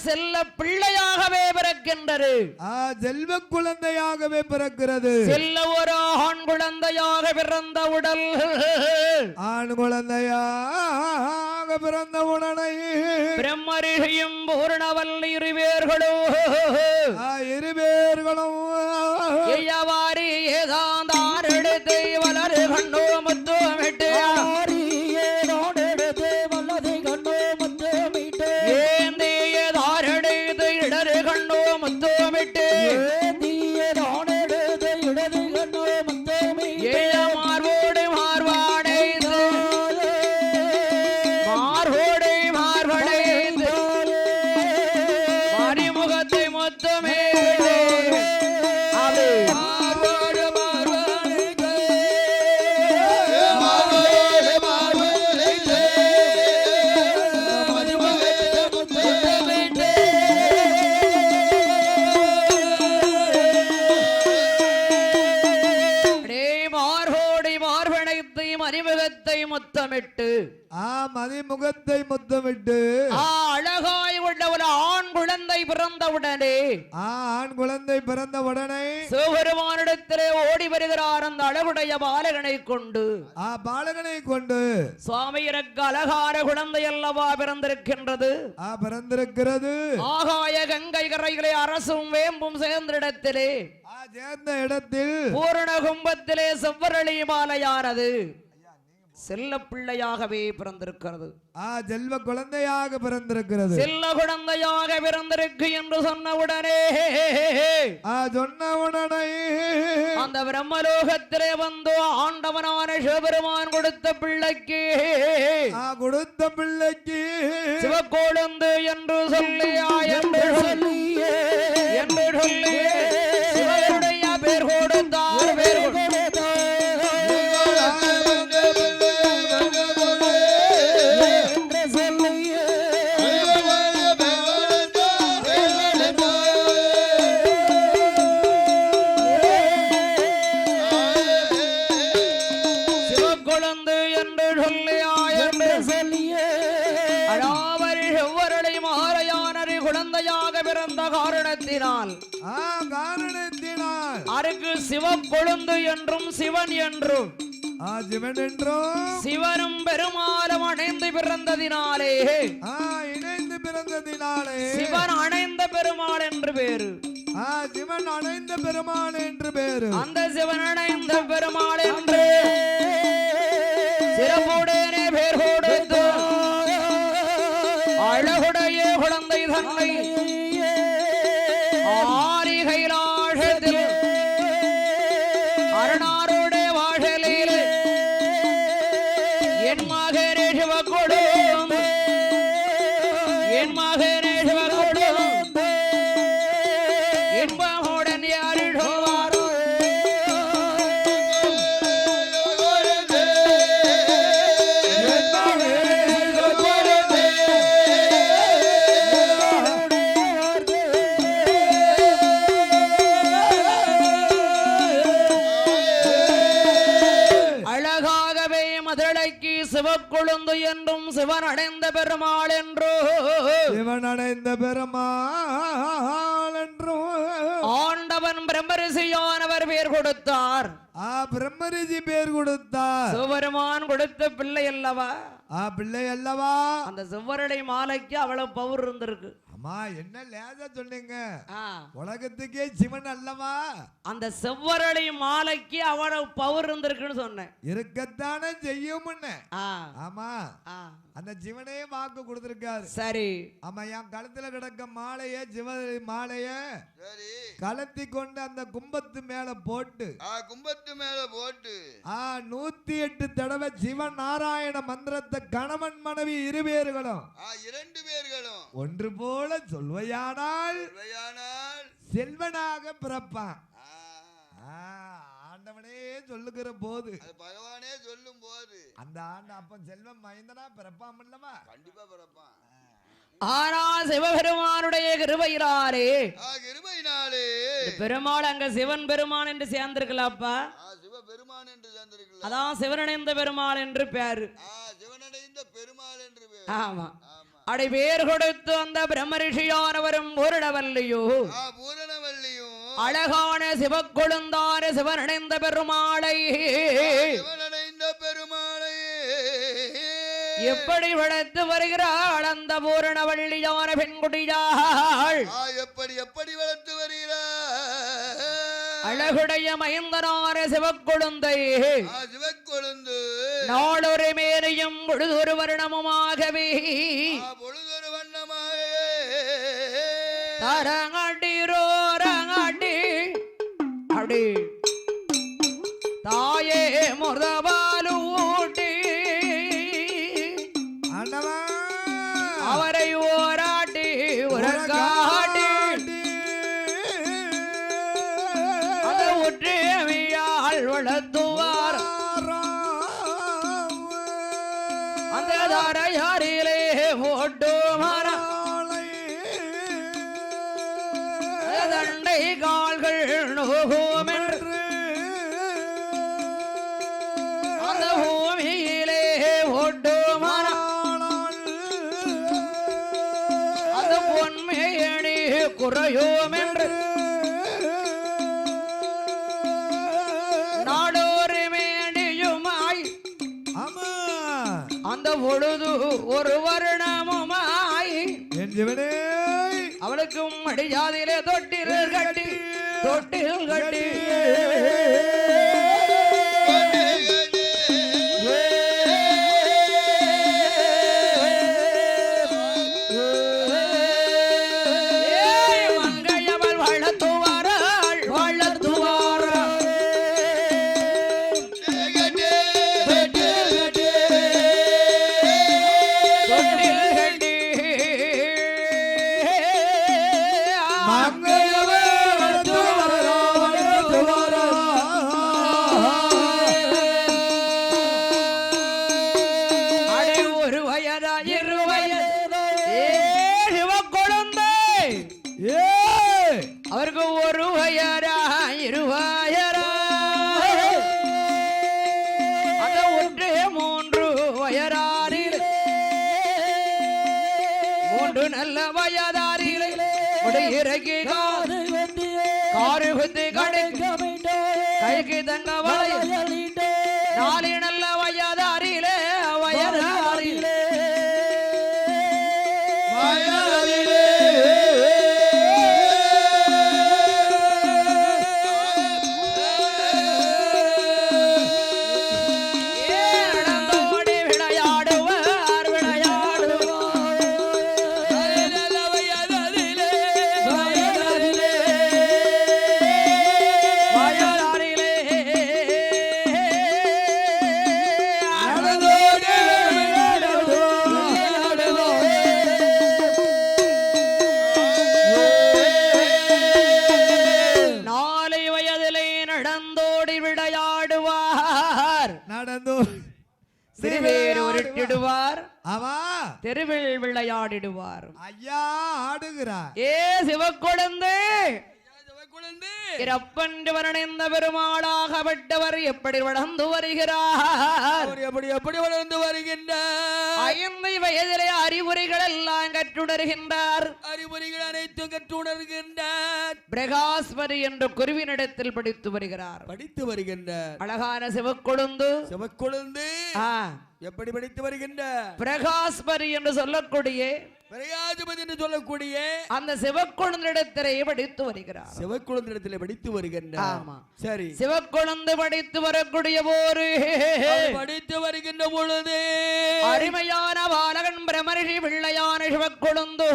செல்ல பிள்ளையாகவே பிறக்கின்றது. செல்வ குழந்தையாகவே பிறக்கிறது. செல்ல ஒரு ஆண் குழந்தையாக பிறந்த உடல் ஆண் குழந்தையாக பிறந்த உடனே பிரம்மரிஷியும் பூரணவல்லி இருவேர்களும் ஏதாந்தார் எடுத்து வளரு கண்டோ முத்துமிட்டு முத்தமிட்டு மதிமுகத்தை முத்தமிட்டு அழகாய் உள்ள ஒரு ஆண் குழந்தை பிறந்தவுடனே ஆண் குழந்தை பிறந்தவுடனே சிவபெருமானிடத்திலே ஓடி வருகிறார் அந்த அழகுடைய பாலகனை கொண்டு சுவாமி எனக்கு அழகான குழந்தை அல்லவா பிறந்திருக்கின்றது ஆகாய கங்கை கரைகளை அரசும் வேம்பும் சேர்ந்த இடத்திலே பூரண கும்பத்திலே செவ்வரளி மாலையானது செல்ல பிள்ளையாகவே பிறந்திருக்கிறது செல்வ குழந்தையாக பிறந்திருக்கிறது செல்ல குழந்தையாக பிறந்திருக்கு என்று சொன்னவுடனே அந்த பிரம்மலோகத்திலே வந்து ஆண்டவனான சிவபெருமான் கொடுத்த பிள்ளைக்கு சிவக்கொழுந்து என்று சொல்லி சிவனுடைய பேர் கொடுத்தார் அருக்கு சிவக்கொழுந்து என்றும் சிவன் என்றும் சிவனும் பெருமாளும் அணைந்து பிறந்ததினாலே சிவன் அணைந்த பெருமாள் என்று பேரு சிவன் அணைந்த பெருமாள் என்று பேரு அந்த சிவன் அணைந்த பெருமாள் என்று சிறப்புடனே பேர் கொடுத்து அழகுடைய குழந்தை தன்னை அரணாரோட வாழலையில் என் மகனே சிவக்கொழுந்து என்பமுடன் யாரிடுவாரோ சிவக்கொழுந்து என்றும் சிவன் அடைந்த பெருமாள் என்றோ ஆண்டவன் பிரம்மரிஷியானவர் பேர் கொடுத்தார் பிரம்மரிஷி பேர் கொடுத்தார் சிவபெருமான் கொடுத்த பிள்ளை அல்லவா அந்த செவ்வரளை மாலைக்கு அவ்வளவு பவர் இருந்திருக்கு அம்மா என்ன லேசா சொன்னீங்க உலகத்துக்கே சிவன் அல்லவா அந்த செவ்வரளை மாலைக்கு அவ்வளவு பவர் இருந்திருக்குன்னு சொன்னேன் இருக்கத்தானே செய்யும் ஆமா அந்த சிவனே வாக்கு கொடுத்திருக்காரு சரி ஆமா என் கழுத்துல கிடக்க மாலைய சிவரளி மாலைய கலத்தி கொண்டு அந்த கும்பத்து மேல போட்டு 108 தடவை சிவன் நாராயண மந்திரத்தை கணவன் மனைவி இருவேர்களும் ஒன்று போல சொல்வையானால் செல்வனாக பிறப்பான் ஆண்டவனே சொல்லுகிற போது பகவானே சொல்லும் போது அந்த ஆண்டு அப்ப செல்வம் மைந்தனா பிறப்பான் அல்லவா கண்டிப்பா பிறப்பான் ஆனால் சிவபெருமானுடைய கிருபையினாலே பெருமாள் அங்க சிவன் பெருமான் என்று சேர்ந்திருக்கலாப்பா சிவபெருமான் என்று சேர்ந்திருக்கலாம் அதான் சிவனடைந்த பெருமாள் என்று பேரு சிவனடைந்த பெருமாள் என்று பேரு ஆமா அடை பேர் கொடுத்து அந்த பிரம்மரிஷியானவரும் பூரணவல்லியோ அழகான சிவக்கொழுந்தான சிவனடைந்த பெருமாளை எப்படி வளர்த்து வருகிறாள் அந்த பூரணவல்லியான பெண்குடியாள் எப்படி வளர்த்து வருகிறாள் அழகுடைய மைந்தனான சிவக்கொழுந்தை நாளொரு மேலையும் பொழுதொரு வருணமுமாகவே தரங்காட்டி ரோரங்காட்டி அப்படி தாயே முறபாலூட்டி அவரை ஓராட்டி உரங்காட்டி அந்த ஒற்றியால் வளர்த்துவார் அந்த தாரையாரிலே ஓட்டு மரம் தண்டை கால்கள் நோகும் என்று அந்த பூமியிலே என்று நாடோறு மேனியுமாய் அந்த பொழுது ஒரு வருணமுமாய் என் ஜீவனே அவளுக்கும் அடியாதிலே தொட்டில் கட்டி அவருக்கு ஒரு வயரா இருவயரா அந்த ஒன்று மூன்று வயராரில் மூன்று நல்ல வயதாரில் இறக்கி காரு குத்தி கைக்கு தங்க நாலு நல்ல வயதாரிலே வயதாரிலே தெருவில் விளையாடிடுவார். ஐயா ஆடுகிறார். ஏ சிவக்குழந்தை இரப்பன்று வரணந்த பெருமாளாகப்பட்டவர் எப்படி வளர்ந்து வருகிறார்? எப்படி வளர்ந்து வருகின்றார்? 5 வயதிலே அறிவுரைகள் எல்லாம் கற்றுணர்கின்றார். அறிவுரைகள் அனைத்தும் கற்றுணர்கின்றார். பிரகாஸ்பதி என்ற குருவினிடத்தில் படித்து வருகிறார். அழகான சிவக்குழந்து எப்படி படித்து வருகின்ற பிரகாஸ்பதி என்று சொல்லக்கூடிய அந்த சிவக்குழந்திடத்திலே படித்து வருகிறார். சிவக்குழந்திடத்திலே படித்து வருகின்றார். ஆமா சரி. சிவக்குழந்து படித்து வரக்கூடிய போது படித்து வருகின்ற பொழுது அருமையான பாலகன் பிரமரிஷி பிள்ளையான சிவக்குழந்து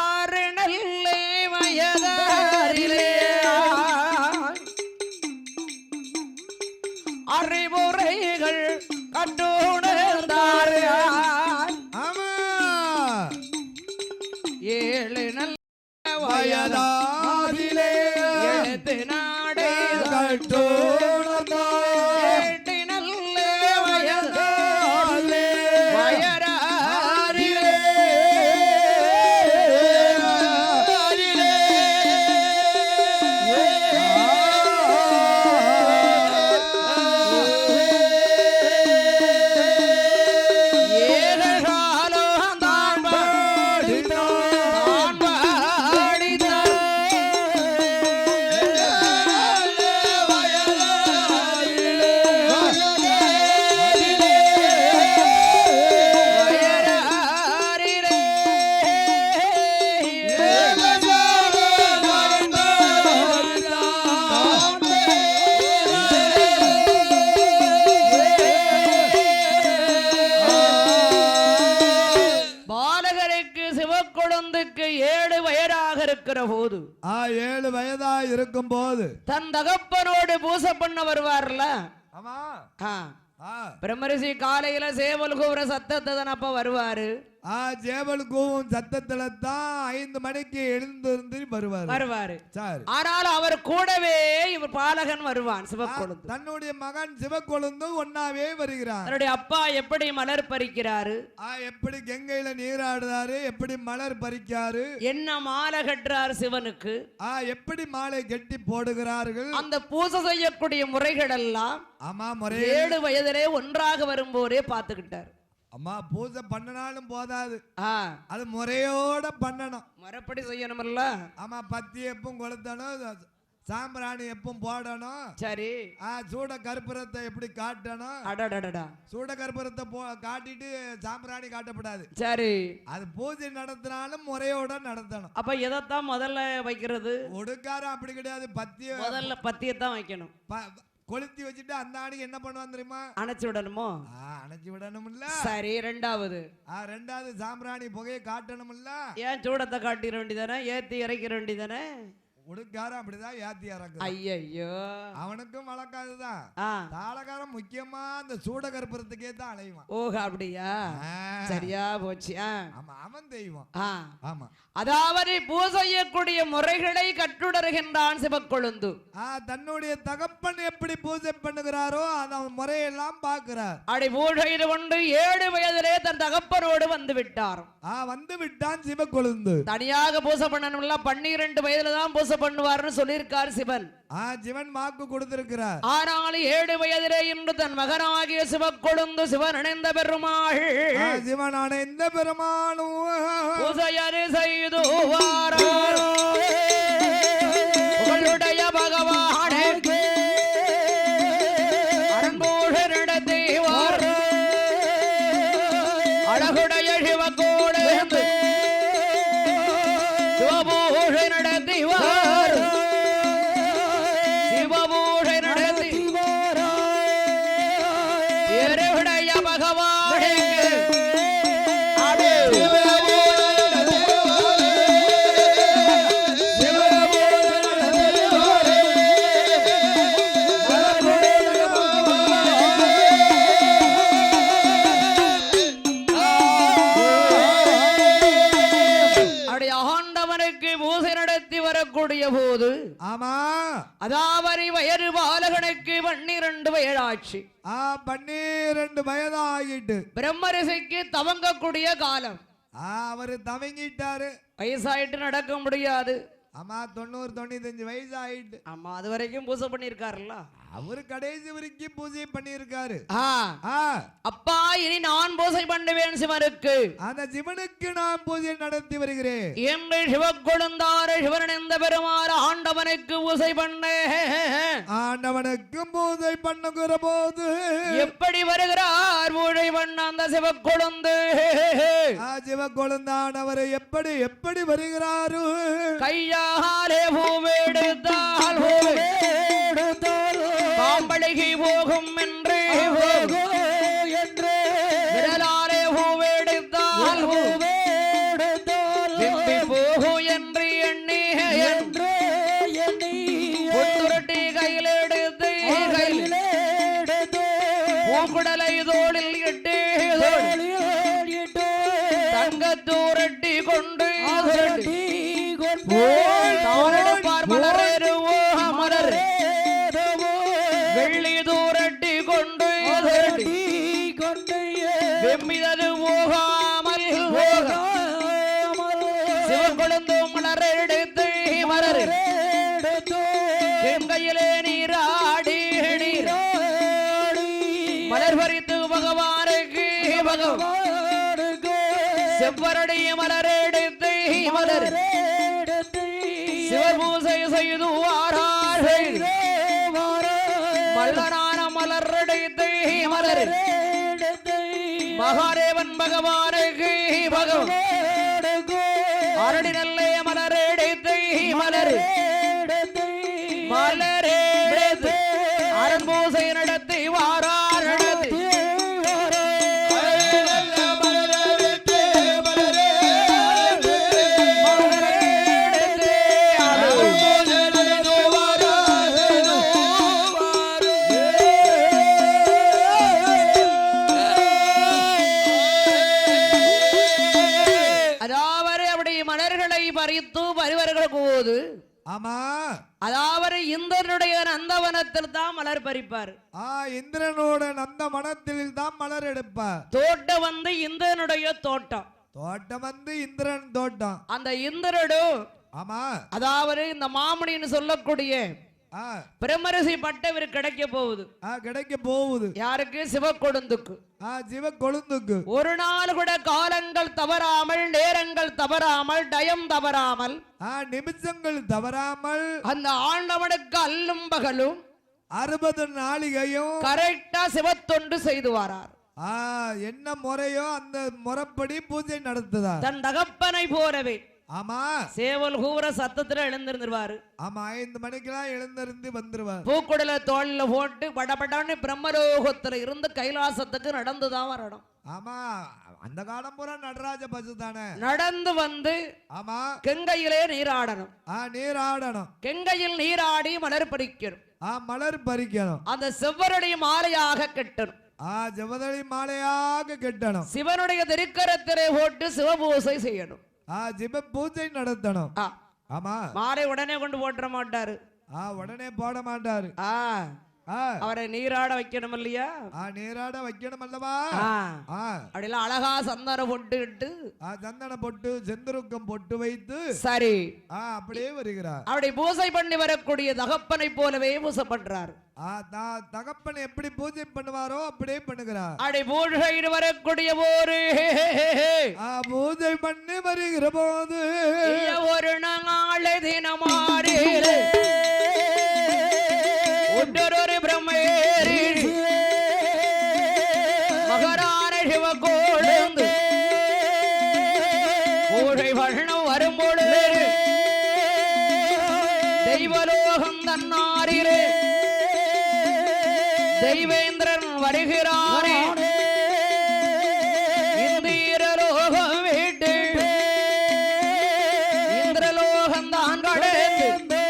ஆறு நல்ல வயதாரிலே அறிவுரைகள் கட்டுணர்ந்தார். 7 நல்ல வயதாரிலே எழுத்து நாடே கட்டுணர்ந்தார். 8 நல்ல வயதாரிலே வயராரிலே போது 7 வயதா இருக்கும் போது தன் தகப்பனோடு பூசை பண்ண வருவார்ல. ஆமா. பிரம்மரிஷி காலையில சேவல் கூவுற சத்தத்தை தான் அப்ப வருவாரு. சேவல் கூவும் சத்தத்துல தான் 5 மணிக்கு எழுந்திருந்து வருவாரு. ஆனால் அவர் கூடவே இவர் பாலகன் வருவான். சிவக்கொழுந்து தன்னுடைய மகன் சிவக்கொழுந்து ஒன்னாவே வருகிறார். தன்னுடைய அப்பா எப்படி மலர் பறிக்கிறாரு, எப்படி கங்கையில நீராடுறாரு, எப்படி மலர் பறிக்காரு, என்ன மாலை கட்டுறாரு சிவனுக்கு, எப்படி மாலை கட்டி போடுகிறார்கள், அந்த பூஜை செய்யக்கூடிய முறைகள் எல்லாம் 7 வயதிலே ஒன்றாக வரும்போதே பார்த்துக்கிட்டார். அம்மா பூஜை பண்ணினாலும் போதாது, ஆ, அது முறையோட பண்ணணும். முறைப்படி செய்யணும்ல. ஆமா, பத்தி எப்பவும் கொளுத்தணும், சாம்பிராணி எப்பவும் போடணும். சரி. சூட கற்பூரத்தை எப்படி காட்டணும்? அடடடடா. சூட கற்பூரத்தை காட்டிட்டு சாம்பிராணி காட்டப்படாது. சரி. அது பூஜை நடத்தினாலும் முறையோட நடத்தணும். அப்ப எதைத்தான் முதல்ல வைக்கிறது? ஒடுக்காரம் அப்படி கிடையாது, பத்திய முதல்ல பத்தியத்தான் வைக்கணும். கொளுத்தி வச்சுட்டு அந்த ஆணிக்கு என்ன பண்ணுவான் தெரியுமா? அணைச்சு விடணுமோ? அணைச்சு விடணும்ல. சரி. ரெண்டாவது சாம்பிராணி புகையை காட்டணும்ல. ஏன் சூடத்தை காட்டிட வேண்டியதானே, ஏத்தி இறக்கிற வேண்டியதானே? உடுக்காரம் அப்படிதான் ஏத்தி இறக்கு. ஐயோ, அவனுக்கும் வழக்காதுதான். தாளகாரம் முக்கியமா அந்த சூட கற்பூரத்துக்கே தான் அலைவான். ஓஹோ, அப்படியா? சரியா போச்சு. ஆமா, அவன் தெய்வம். ஆமா, அதாவது பூஜையக்கூடிய முறைகளை கற்றுடருகின்றான் சிவக்கொழுந்து. தன்னுடைய தகப்பன் எப்படி பூஜை பண்ணுகிறாரோ அந்த முறையெல்லாம் பார்க்கிறார். அப்படி பூஜை கொண்டு 7 வயதிலே தன் தகப்பனோடு வந்து விட்டார். வந்து விட்டான் சிவக்கொழுந்து. தனியாக பூஜை பண்ணணும்ல, 12 வயதுல தான் பூஜை பண்ணுவார்னு சொல்லியிருக்கார் சிவன். சிவன் வாக்கு கொடுத்திருக்கிறார். ஆனால் 7 வயதிலே இன்று தன் மகனாகிய சிவக்கொழுந்து சிவன் அணைந்த பெருமாள், சிவன் அணைந்த பெருமாளும் பூஜையரு செய்து வாரார். உங்களுடைய பகவானுக்கு அன்போடு நடத்திவார். அழகுடைய சிவக்கோடு சிவபூஷை நடத்திவார். சிவபூஷை நடத்திவார். எருடைய பகவானுக்கு வரக்கூடிய போது, ஆமா, அதாவது வயது பாலகனுக்கு 12 வயதாச்சு. 12 வயதாகிட்டு பிரம்மரிஷிக்கு தவங்கக்கூடிய காலம். அவரு தவங்கிட்டாரு, வயசாயிட்டு நடக்க முடியாது. ஆமா, 90 95 வயசு ஆயிட்டு. ஆமா, அது வரைக்கும் பூஜை பண்ணிருக்காருல்ல. அவரு கடைசி வரைக்கும் பூஜை பண்ணிருக்காரு. அப்பா, இனி நான் பூஜை பண்ணுவேன் சிவனுக்கு. அந்த சிவனுக்கு நான் பூஜை நடத்தி வருகிறேன் என்று சிவக்கொழுந்தாறு சிவனடைந்த பெருமாறு ஆண்டவனுக்கு பூஜை பண்ண. ஆண்டவனுக்கு பூஜை பண்ணுகிற போது எப்படி வருகிறார் பூஜை பண்ண அந்த சிவக்கொழுந்து? சிவக்கொழுந்தானவர் எப்படி எப்படி வருகிறாரு? கையாலே பூவெடுத்தால் பாம்பழகி போகும் என்று விரலாலே பூவெடுத்தால் போகு என்று எண்ணி புத்துரட்டி கையில் எடுத்து பூக்குடலை தோளில் இட்டு தங்கத்தூரட்டி கொண்டு மலரேறுவோ மலர் வெள்ளி தூரட்டி கொண்டு வெம்பிதது போகாமல் சிவக்கொழுந்து மலர் எடுத்து மலர் கையிலே நீராடி நீர் மலர் பறித்து பகவானுக்கு செவ்வரடி மலர் எடுத்து மலர் சிவபூசை செய்து வாரார்கள். மல்லனான மலர் எடுத்து மலர் மகாதேவன் பகவானுக்கு அரடி நல்ல மலர் எடுத்து மலர் மலர் எடுத்து அரண்பூசை நடத்தி வாரார். போது, ஆமா, அதாவது இந்திரனுடைய நந்தவனத்தில் தான் மலர் பறிப்பார். இந்திரனோட நந்தவனத்தில் தான் மலர் எடுப்பார். தோட்டம் வந்து இந்திரனுடைய தோட்டம், தோட்டம் வந்து இந்திரன் தோட்டம். அந்த இந்திரனு, ஆமா, அதாவது இந்த மாமணின்னு சொல்லக்கூடிய ஆ, பிரம்மரிசி பட்டம் இவருக்கு கிடைக்க போகுது. கிடைக்க போகுது. யாருக்கு? சிவக்கொழுந்துக்கு. சிவ கொழுந்துக்கு. ஒரு நாள் கூட காலங்கள் தவறாமல், நேரங்கள் தவறாமல், டயம் தவறாமல், நிமிஷங்கள் தவறாமல் அந்த ஆண்டவனுக்கு அல்லும் பகலும் 60 நாளிகையும் கரெக்டா சிவத்தொண்டு செய்து வரார். என்ன முறையோ அந்த முறைப்படி பூஜை நடத்துதார். தன் தகப்பனை போலவே. ஆமா, சேவல் கூற சத்தத்துல எழுந்திருந்துருவாரு. ஆமா, 5 மணிக்கெல்லாம் எழுந்திருந்து வந்துருவார். பூக்குடல தோல்ல போட்டு படபடான்னு பிரம்மலோகத்துல இருந்து கைலாசத்துக்கு நடந்துதான் வரணும். ஆமா, அந்த காலம் பூரா நடராஜ பசு தானே. நடந்து வந்து ஆமா கெங்கையிலே நீராடணும். நீராடணும். கெங்கையில் நீராடி மலர் பறிக்கணும். மலர் பறிக்கணும். அந்த செவ்வருடைய மாலையாக கட்டணும். ஜெவதளி மாலையாக கட்டணும். சிவனுடைய திருக்கரத்திலே போட்டு சிவபூசை செய்யணும். சிவ பூஜை நடத்தணும். ஆமா, மாலை உடனே கொண்டு போட்டுற மாட்டாரு. உடனே போட மாட்டாரு. அவரை நீராட வைக்கணும் இல்லையா? நீராட வைக்கணும் அல்லவா? அப்படிலாம் அழகா சந்தன பொட்டு சந்தன பொட்டு செந்தருக்கம் பொட்டு வைத்து சரி அப்படியே வருகிறார். அப்படி பூஜை பண்ணி வரக்கூடிய தகப்பனை போலவே பூஜை பண்றாரு. தகப்பன் எப்படி பூஜை பண்ணுவாரோ அப்படியே பண்ணுகிறார். அப்படி பூஜை வரக்கூடிய ஒரு பூஜை பண்ணி வருகிற போது ஒரு நாளை தினமாறு ஒன்றொரு பிரம்மேரி மகரான சிவகோழுந்து பூஜை வண்ணம் வரும்பொழுது தெய்வலோகம் தன்னாரிலே தெய்வேந்திரன் வருகிறானே. இந்திரலோகம் வீட்டு இந்திரலோகம் தான் கடந்து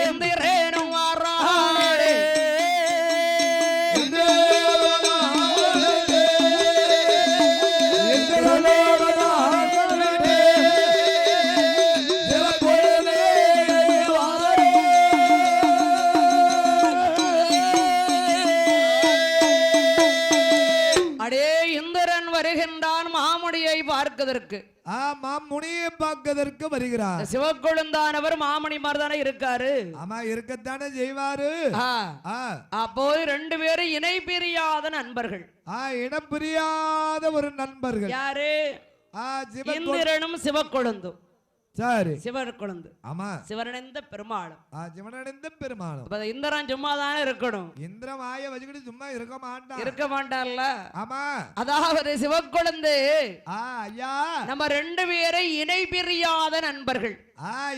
இந்திரேனும் வரானே. பார்ப்பதற்கு மாமுனியை பார்ப்பதற்கு வருகிறார். சிவக்கொழுந்தானவர் மாமணி மாதிரிதானே இருக்காரு. ஆமா, இருக்கத்தானே செய்வாரு. அப்போ 2 பேரும் இணை பிரியாத நண்பர்கள். இனம் பிரியாத ஒரு நண்பர்கள். யாரு? இந்திரனும் சிவக்கொழுந்தும். சரி, சிவர் கொழுந்து. ஆமா, சிவனடைந்த பெருமாளும். சிவனடைந்த பெருமாளும். இந்திரன் சும்மா தானே இருக்கணும். இந்திரன் வாய வச்சுக்கிட்டு சும்மா இருக்க மாட்டான்ல. ஆமா, அதாவது சிவக்கொழுந்து ஐயா நம்ம 2 பேரை இணை பிரியாத நண்பர்கள்.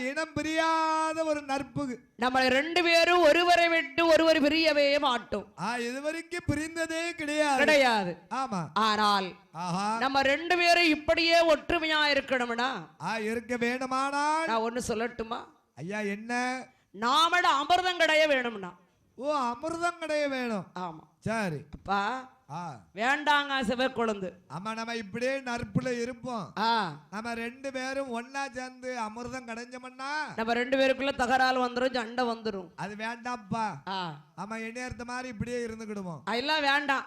இனம் பிரியாத ஒரு நட்பு. நம்ம 2 பேரும் ஒருவரை விட்டு ஒருவர் பிரியவே மாட்டோம். இதுவரைக்கும் பிரிந்ததே கிடையாது. ஆமா, ஆனால் நம்ம 2 பேரும் இப்படியே ஒற்றுமையா இருக்கணும்னா இருக்க வேண்டுமானால் நான் ஒண்ணு சொல்லட்டுமா ஐயா? என்ன? நாமட அமிர்தம் கிடையாது வேணும்னா. அமிர்தம் கிடையாது வேணும். ஆமா, சரி அப்பா வேண்டாங்க சிவக்கொழுந்து. ஆமா, நம்ம இப்படியே நட்புல இருப்போம். நம்ம 2 பேரும் ஒன்னா சேர்ந்து அமிர்தம் கிடைஞ்சோம்னா நம்ம 2 பேருக்குள்ள தகராறு வந்துரும், சண்டை வந்துரும். அது வேண்டாம்ப்பா. ஆமா, எண்ணெயத்த மாதிரி இப்படியே இருந்துக்கிடுவோம். அதெல்லாம் வேண்டாம்,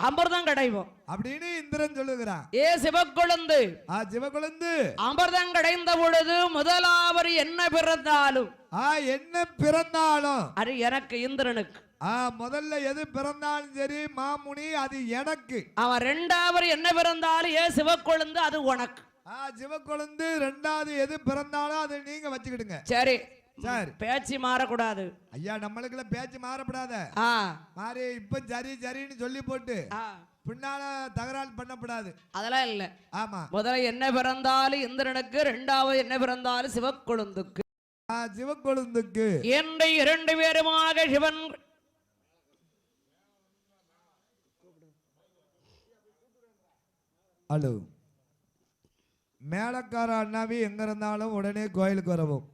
அமிர்தம் கிடைவோம் அப்படின்னு இந்திரன் சொல்லுகிறான். சிவக்கொழுந்து சிவக்கொழுந்து அமிர்தம் கிடைந்த பொழுது முதலாவது என்ன பிறந்தாலும் அது எனக்கு இந்திரனுக்கு. முதல்ல எது பிறந்தாலும் சரி மாமுனி, அது எனக்கு. அவன் 2வது என்ன பிறந்தாலும் சிவக்கொழுந்து அது உனக்கு. சிவக்கொழுந்து 2வது எது பிறந்தாலும் அது நீங்க வச்சுக்கிடுங்க. சரி சரி, பேச்சு மாறக்கூடாது ஐயா. நம்மளுக்குள்ள பேச்சு மாறப்படாத. மாறி இப்ப சரி சரின்னு சொல்லி போட்டு பின்னால தகராறு பண்ணப்படாது. அதெல்லாம் இல்ல. ஆமா, முதல்ல என்ன பிறந்தாலும் இந்திரனுக்கு, 2வது என்ன பிறந்தாலும் சிவக்கொழுந்துக்கு. சிவக்கொழுந்துக்கு என்னை 2 பேருமாக சிவன் ஹலோ மேலக்கார அண்ணாவி எங்க இருந்தாலும் உடனே கோயிலுக்கு வரவும்.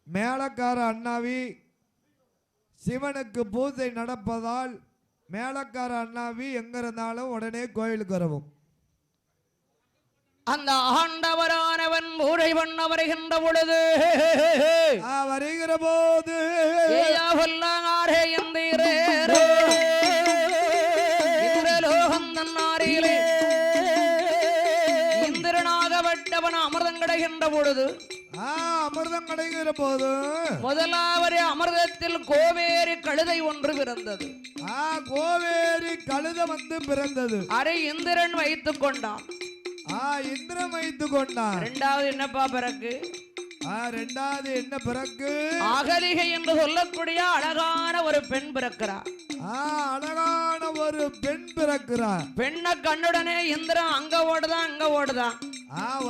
மேலக்கார அண்ணாவி சிவனுக்கு பூஜை நடப்பதால் மேலக்கார அண்ணாவி எங்க இருந்தாலும் உடனே கோயிலுக்கு வரவும். அந்த ஆண்டவரானவன் பூஜை பண்ண வருகின்ற பொழுது வருகிற போது இந்திரலோகம் தன்னாரிலே இந்திரனாக வட்டவன் அமிர்தம் கிடைக்கின்ற பொழுது அமிர்தம் கிடைக்கிற போது முதலாவது அமிர்தத்தில் கோவேரி கழுதை ஒன்று பிறந்தது. கோவேரி கழுத வந்து பிறந்தது. அதை இந்திரன் வைத்துக் கொண்டான். இந்திரன் வைத்துக் கொண்டான். இரண்டாவது என்னப்பா பிறகு? இரண்டாவது என்ன பிறகு? அகலிகை என்று சொல்லக்கூடிய அழகான ஒரு பெண் பிறக்கிறார். அழகான ஒரு பெண் பிறக்கிறார். பெண்ணை கண்ணுடனே இந்திரன் அங்க ஓடுதான் அங்க ஓடுதான்.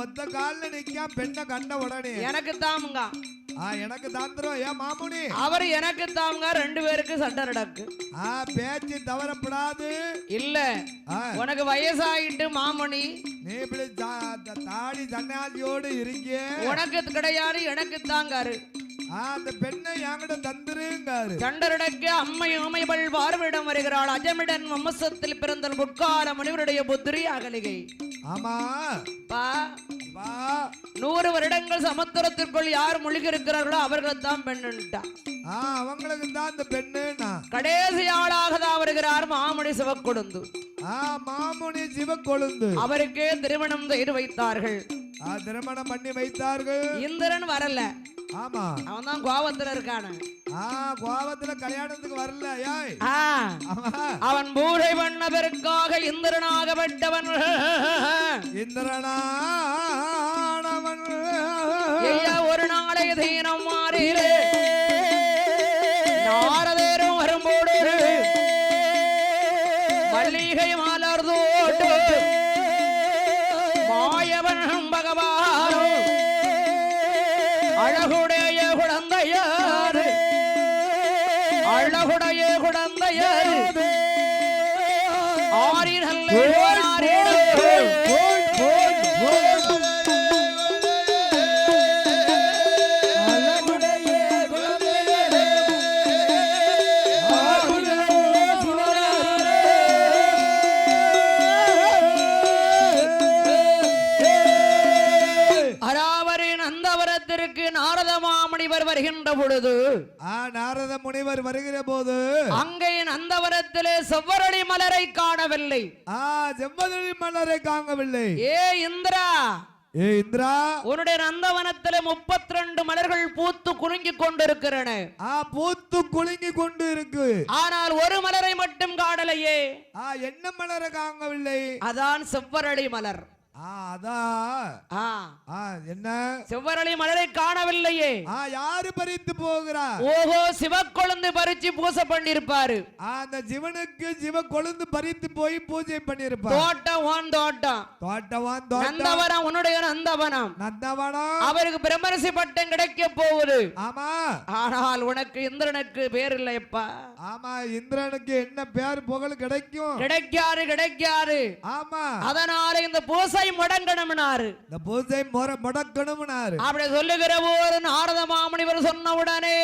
ஒத்த காலில் நிக்க பெண்ணை கண்ட உடனே எனக்கு தாமுங்க எனக்கு தாந்திரம் ஏன் மாமுனி அவர் எனக்கு தாமுங்க. ரெண்டு பேருக்கு சண்டை நடக்கு. பேச்சு தவறப்படாது. இல்ல உனக்கு வயசாயிட்டு மாமுனி, நீ இப்படி தாடி சன்னியாசியோடு இருக்கே. உனக்கு கிடையாது எனக்கு தாங்காரு. அந்த பெண்ணை என்கிட்ட தந்துருங்காரு. சண்டரடக்கு அம்மை உமையவள் பார்வையிடம் வருகிறாள். அஜமிடன் வம்சத்தில் பிறந்த முற்கால முனிவருடைய புத்திரி அகலிகை. ஆமா பா 100 வருடங்கள் சமுத்திரத்திற்குள் யார் முழுகி இருக்கிறார்களோ அவர்களை தான் பெண்ணுட்டா. அவங்களுக்கு தான் இந்த பெண்ணு. கடைசி ஆளாக தான் வருகிறார் மாமுனி சிவக்கொழுந்து. மாமுனி சிவக்கொழுந்து அவருக்கே திருமணம் செய்து வைத்தார்கள். திருமணம் பண்ணி வைத்தார்கள். இந்திரன் வரல. ஆமா அவன் தான் கோபத்துல இருக்கான. கோபத்துல கல்யாணத்துக்கு வரல. அவன் பூஜை பண்ணதற்காக இந்திரனாகப்பட்டவன். இந்திரனானவன் ஒரு நாளைய தீனம் மாறிலே நாரதேரும் வரும்போடு மல்லிகை மலர் தோட்டு மாயவன் பகவான் அழகுடைய குழந்தையார் அழகுடைய குழந்தையார் ஆரினல்ல வருகின்ற பொழுது நாரத முனிவர் வருகிற போது அங்கே நந்தவனத்திலே செவ்வரளி மலரை காணவில்லை. செவ்வரளி மலரை காணவில்லை. இந்திரா, இந்திரா, உன்னுடைய நந்தவனத்திலே 32 மலர்கள் பூத்து குலுங்கி கொண்டிருக்கிறன. பூத்து குலுங்கி கொண்டு இருக்கு. ஆனால் ஒரு மலரை மட்டும் காணலையே. என்ன மலரை காணவில்லை? அதான் செவ்வரளி மலர். என்ன செவ்வரளி மலரை காணவில்லையே. யாரு பறித்து போகிறா? ஓஹோ, சிவக்கொழுந்து பறிச்சு பூஜை பண்ணிருப்பாரு. அந்த சிவனுக்கு சிவக்கொழுந்து பறித்து போய் பூஜை பண்ணிருப்பாரு. தோட்டம் நந்தவனம், உன்னுடைய நந்தவனம். அவருக்கு பிரம்மரிசி பட்டம் கிடைக்க போகுது. ஆமா, ஆனால் உனக்கு இந்திரனுக்கு பேர் இல்லையப்பா. ஆமா, இந்திரனுக்கு என்ன பேர் புகழ் கிடைக்கும்? கிடைக்காது. ஆமா, அதனால இந்த பூசை முடங்கணும்னாரு. இந்த பூஜை முடங்கணும்னாரு. அப்படி சொல்லுகிற ஒரு நாரத மாமுனிவர் சொன்ன உடனே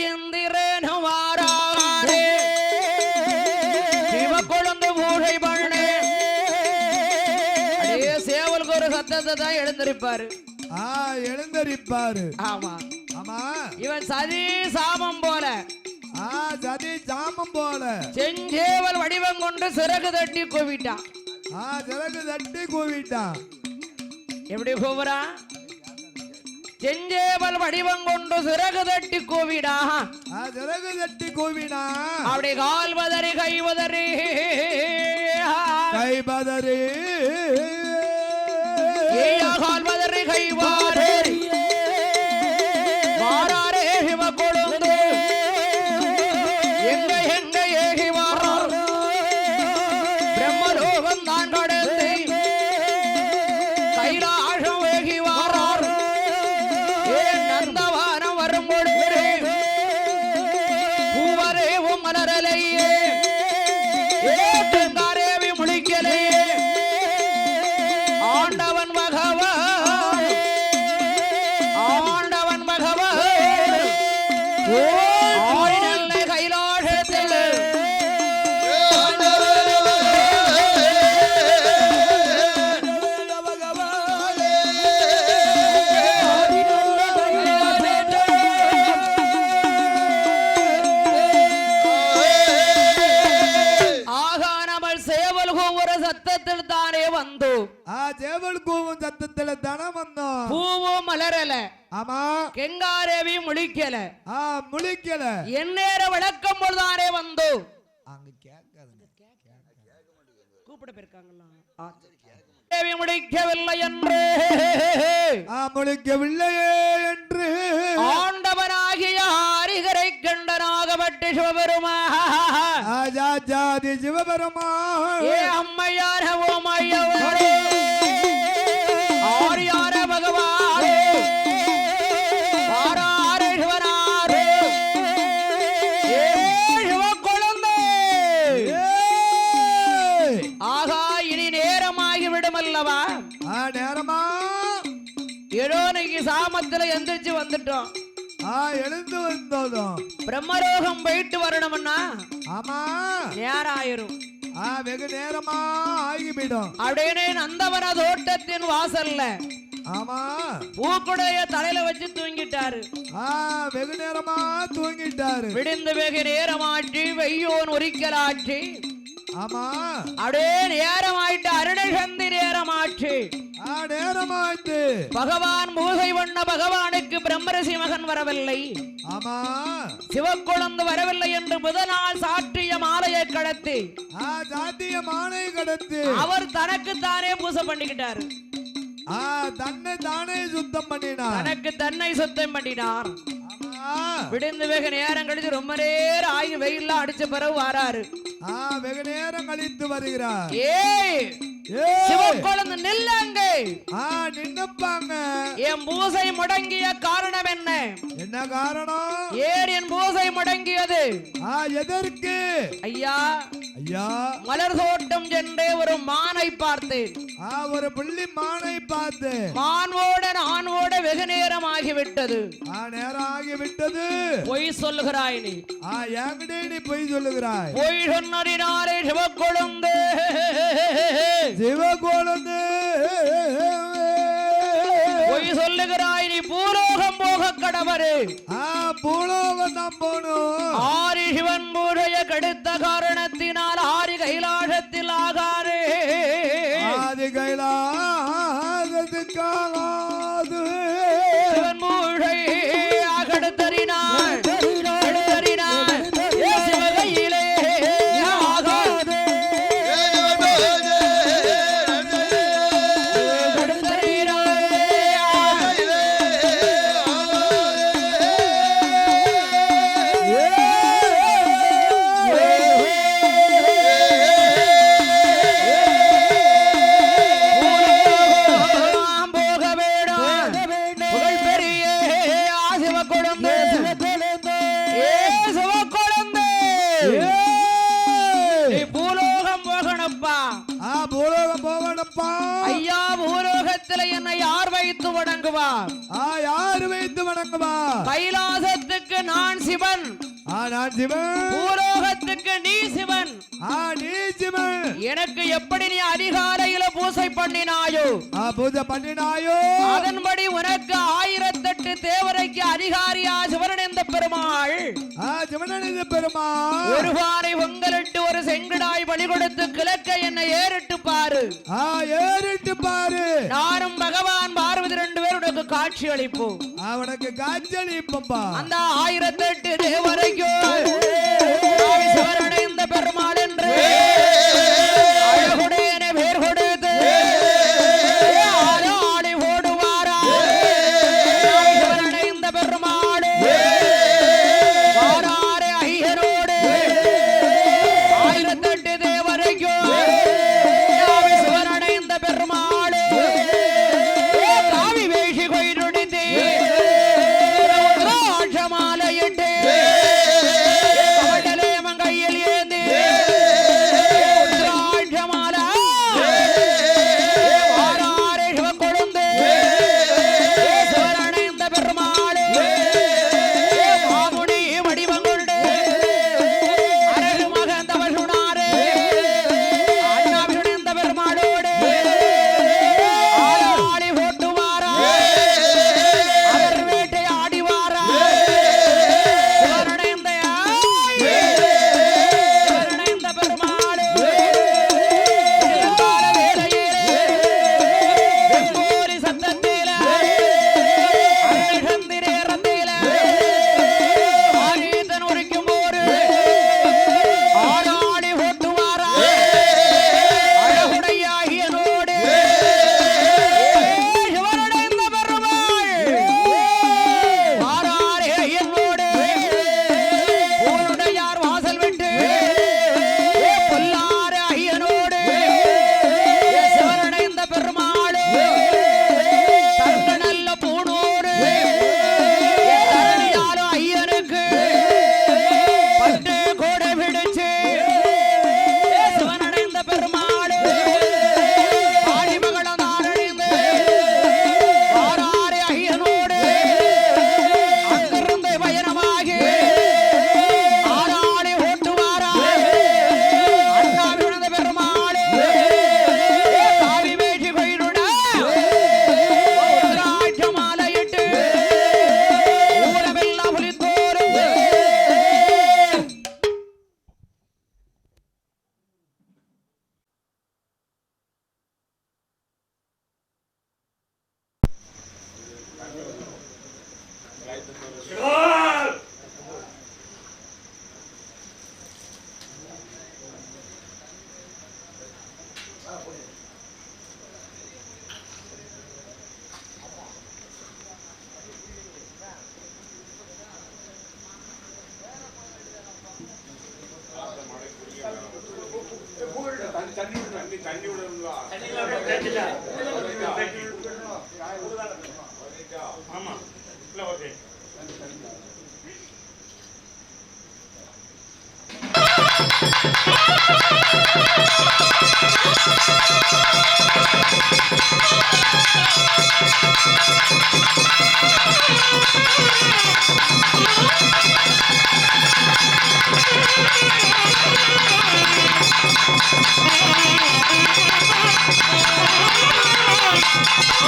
இந்திரன் வாராரே சிவக்கொழுந்து பூஜை பண்ணு. சேவலுக்கு ஒரு சத்தத்தை தான் எழுந்திருப்பாரு. ஆமா ஆமா, இவன் சதி சாமம் போல செஞ்சேவல் வடிவம் கொண்டு சிறகு தட்டி கூவிட்டான். எப்படி கூவுறா? செஞ்சேவல் வடிவம் கொண்டு சிறகு தட்டி கூவிடா. அப்படி கால் பதறி கை பதறி கால் பதறி கை வாரே வாராரே சிவக்கொழுந்து எங்க ஏகி வாரார். பிரம்மலோகம் தான் கடந்து கைலாசம் ஏகி வாரார். நந்தவானம் வரும் பொழுது பூவரேவும் மலரலையே ஏற்றங்காரேவி முழிக்கலையே ஆண்டவன் பகவான் கூவும் சத்தத்துல தனம் வந்தோம். பூவும் மலரல, ஆமா கெங்காரேவி முழிக்கல, முழிக்கல. எந்நேர விளக்கம் போதுதானே வந்தோ. அங்க கேட்காதுங்க, கூப்பிட போயிருக்காங்களா? தேவி முடிக்கவில்லை என்று, முழிக்கவில்லையே என்று ஆண்டவனாகிய ஹரிகரை கண்டனாகப்பட்டு சிவபெருமா ஜாதி சிவபெருமா ஏ அம்மையார ஓமையவரே ஆரியார பகவானே ஆராரே சிவனாரே ஏ சிவக்குழந்தை ஆகா இனி நேரமாகி விடுமல்லவா? நேரமா ஏதோ இன்னைக்கு சாமத்துல எந்திரிச்சு வந்துட்டோம். எழுந்து வந்தோம். பிரம்மலோகம் போயிட்டு வரணும்னா ஆமா நேரம் ஆயிரும். வெகு நேரமா ஆகிவிடும். அப்படின்னு நந்தவன தோட்டத்தின் வாசல்ல ஆமா பூக்குடைய தலையில வச்சு தூங்கிட்டாரு. வெகு நேரமா தூங்கிட்டாரு. விடிந்து வெகு நேரமாற்றி வெய்யோன் ஒரிக்கலாற்றி ஆமா அப்படியே நேரமாயிட்டு அருணசந்தி நேரமாற்றி நேரமாயிட்டு பகவான் பூசை பண்ண பகவானுக்கு பிரம்மரிசி மகன் வரவில்லை, ஆமா சிவக்குழந்து வரவில்லை என்று முதல் நாள் சாற்றிய மாலையை கடத்தி சாத்திய மாலை கடத்தி அவர் தனக்கு தானே பூசை பண்ணிக்கிட்டாரு. தன்னை தானே சுத்தம் பண்ணினார். தனக்கு தன்னை சுத்தம் பண்ணினார். விடிந்து வெகு நேரம் கழிச்சு ரொம்ப நேரம் ஆகி வெயில்ல அடிச்ச பிறகு வராரு. வெகு நேரம் கழித்து வருகிறார். சிவக்குழந்து நில்லங்க, நின்னப்பாங்க. என் பூசை முடங்கிய காரணம் என்ன? என்ன காரணம்? ஏன் என் பூசை முடங்கியது? எதற்கு? ஐயா ஐயா மலர் தோட்டம் சென்றே ஒரு மானை பார்த்தேன். ஒரு புள்ளி மானை பார்த்து மானோட நானோட வெகு நேரம் ஆகிவிட்டது. நேரம் ஆகிவிட்டது. பொய் சொல்லுகிறாய் நீ. என்கிட்ட நீ பொய் சொல்லுகிறாய். பொய் சொன்னதினாலே சிவக்குழந்து சிவக்குழந்து பொய் சொல்லுகிறாய் நீ. பூலோகம் போக கடவரு. பூலோகம் தான் போகணும். ஆரி சிவன் பூஜைய கெடுத்த காரணத்தினால் ஆரி கைலாசத்தில் ஆகாது. ஆதி கைலாசத்துக்காகாது. சிவன் பூஜை கெடுத்தறினாள் சிவகையிலே ஆகாது. ஐயா பூலோகத்தில் என்னை யார் வைத்து வணங்குவார்? யார் வைத்து வணங்குவார்? கைலாசத்துக்கு நான் சிவன், நான் சிவன். பூலோகத்துக்கு நீ சிவன். நீ சிவன். எனக்கு எப்படி நீ அதிகாலையில பூசை பண்ணினாயோ பூஜை பண்ணினாயோ அதன்படி உனக்கு 1008 தேவரைக்கு அதிகாரியா சிவனேந்த பெருமாள். சிவனேந்த பெருமாள் ஒருவாரை பொங்கலிட்டு ஒரு செங்கடாய் பலி கொடுத்து கிழக்க என்னை ஏறிட்டு பாரு. ஏறிட்டு பாரு. நானும் பகவான் பார்வதி 2 பேர் உனக்கு காட்சி அளிப்போம். அவனுக்கு காட்சி அளிப்பா. அந்த 1008 தேவரைக்கும் சிவனடைந்த பெருமாள் என்று அழகுடையன பேர் கொடுத்து ஆடி ஓடுவாரா சிவனடைந்த பெருமாள். வாராரே ஐயரோடு 1008 தேவரைக்கும் சிவனடைந்த பெருமாள். காவி வேஷி கொயிலுடித்தே மாலையிட்டு கையில் ஏந்தி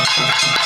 Thank you.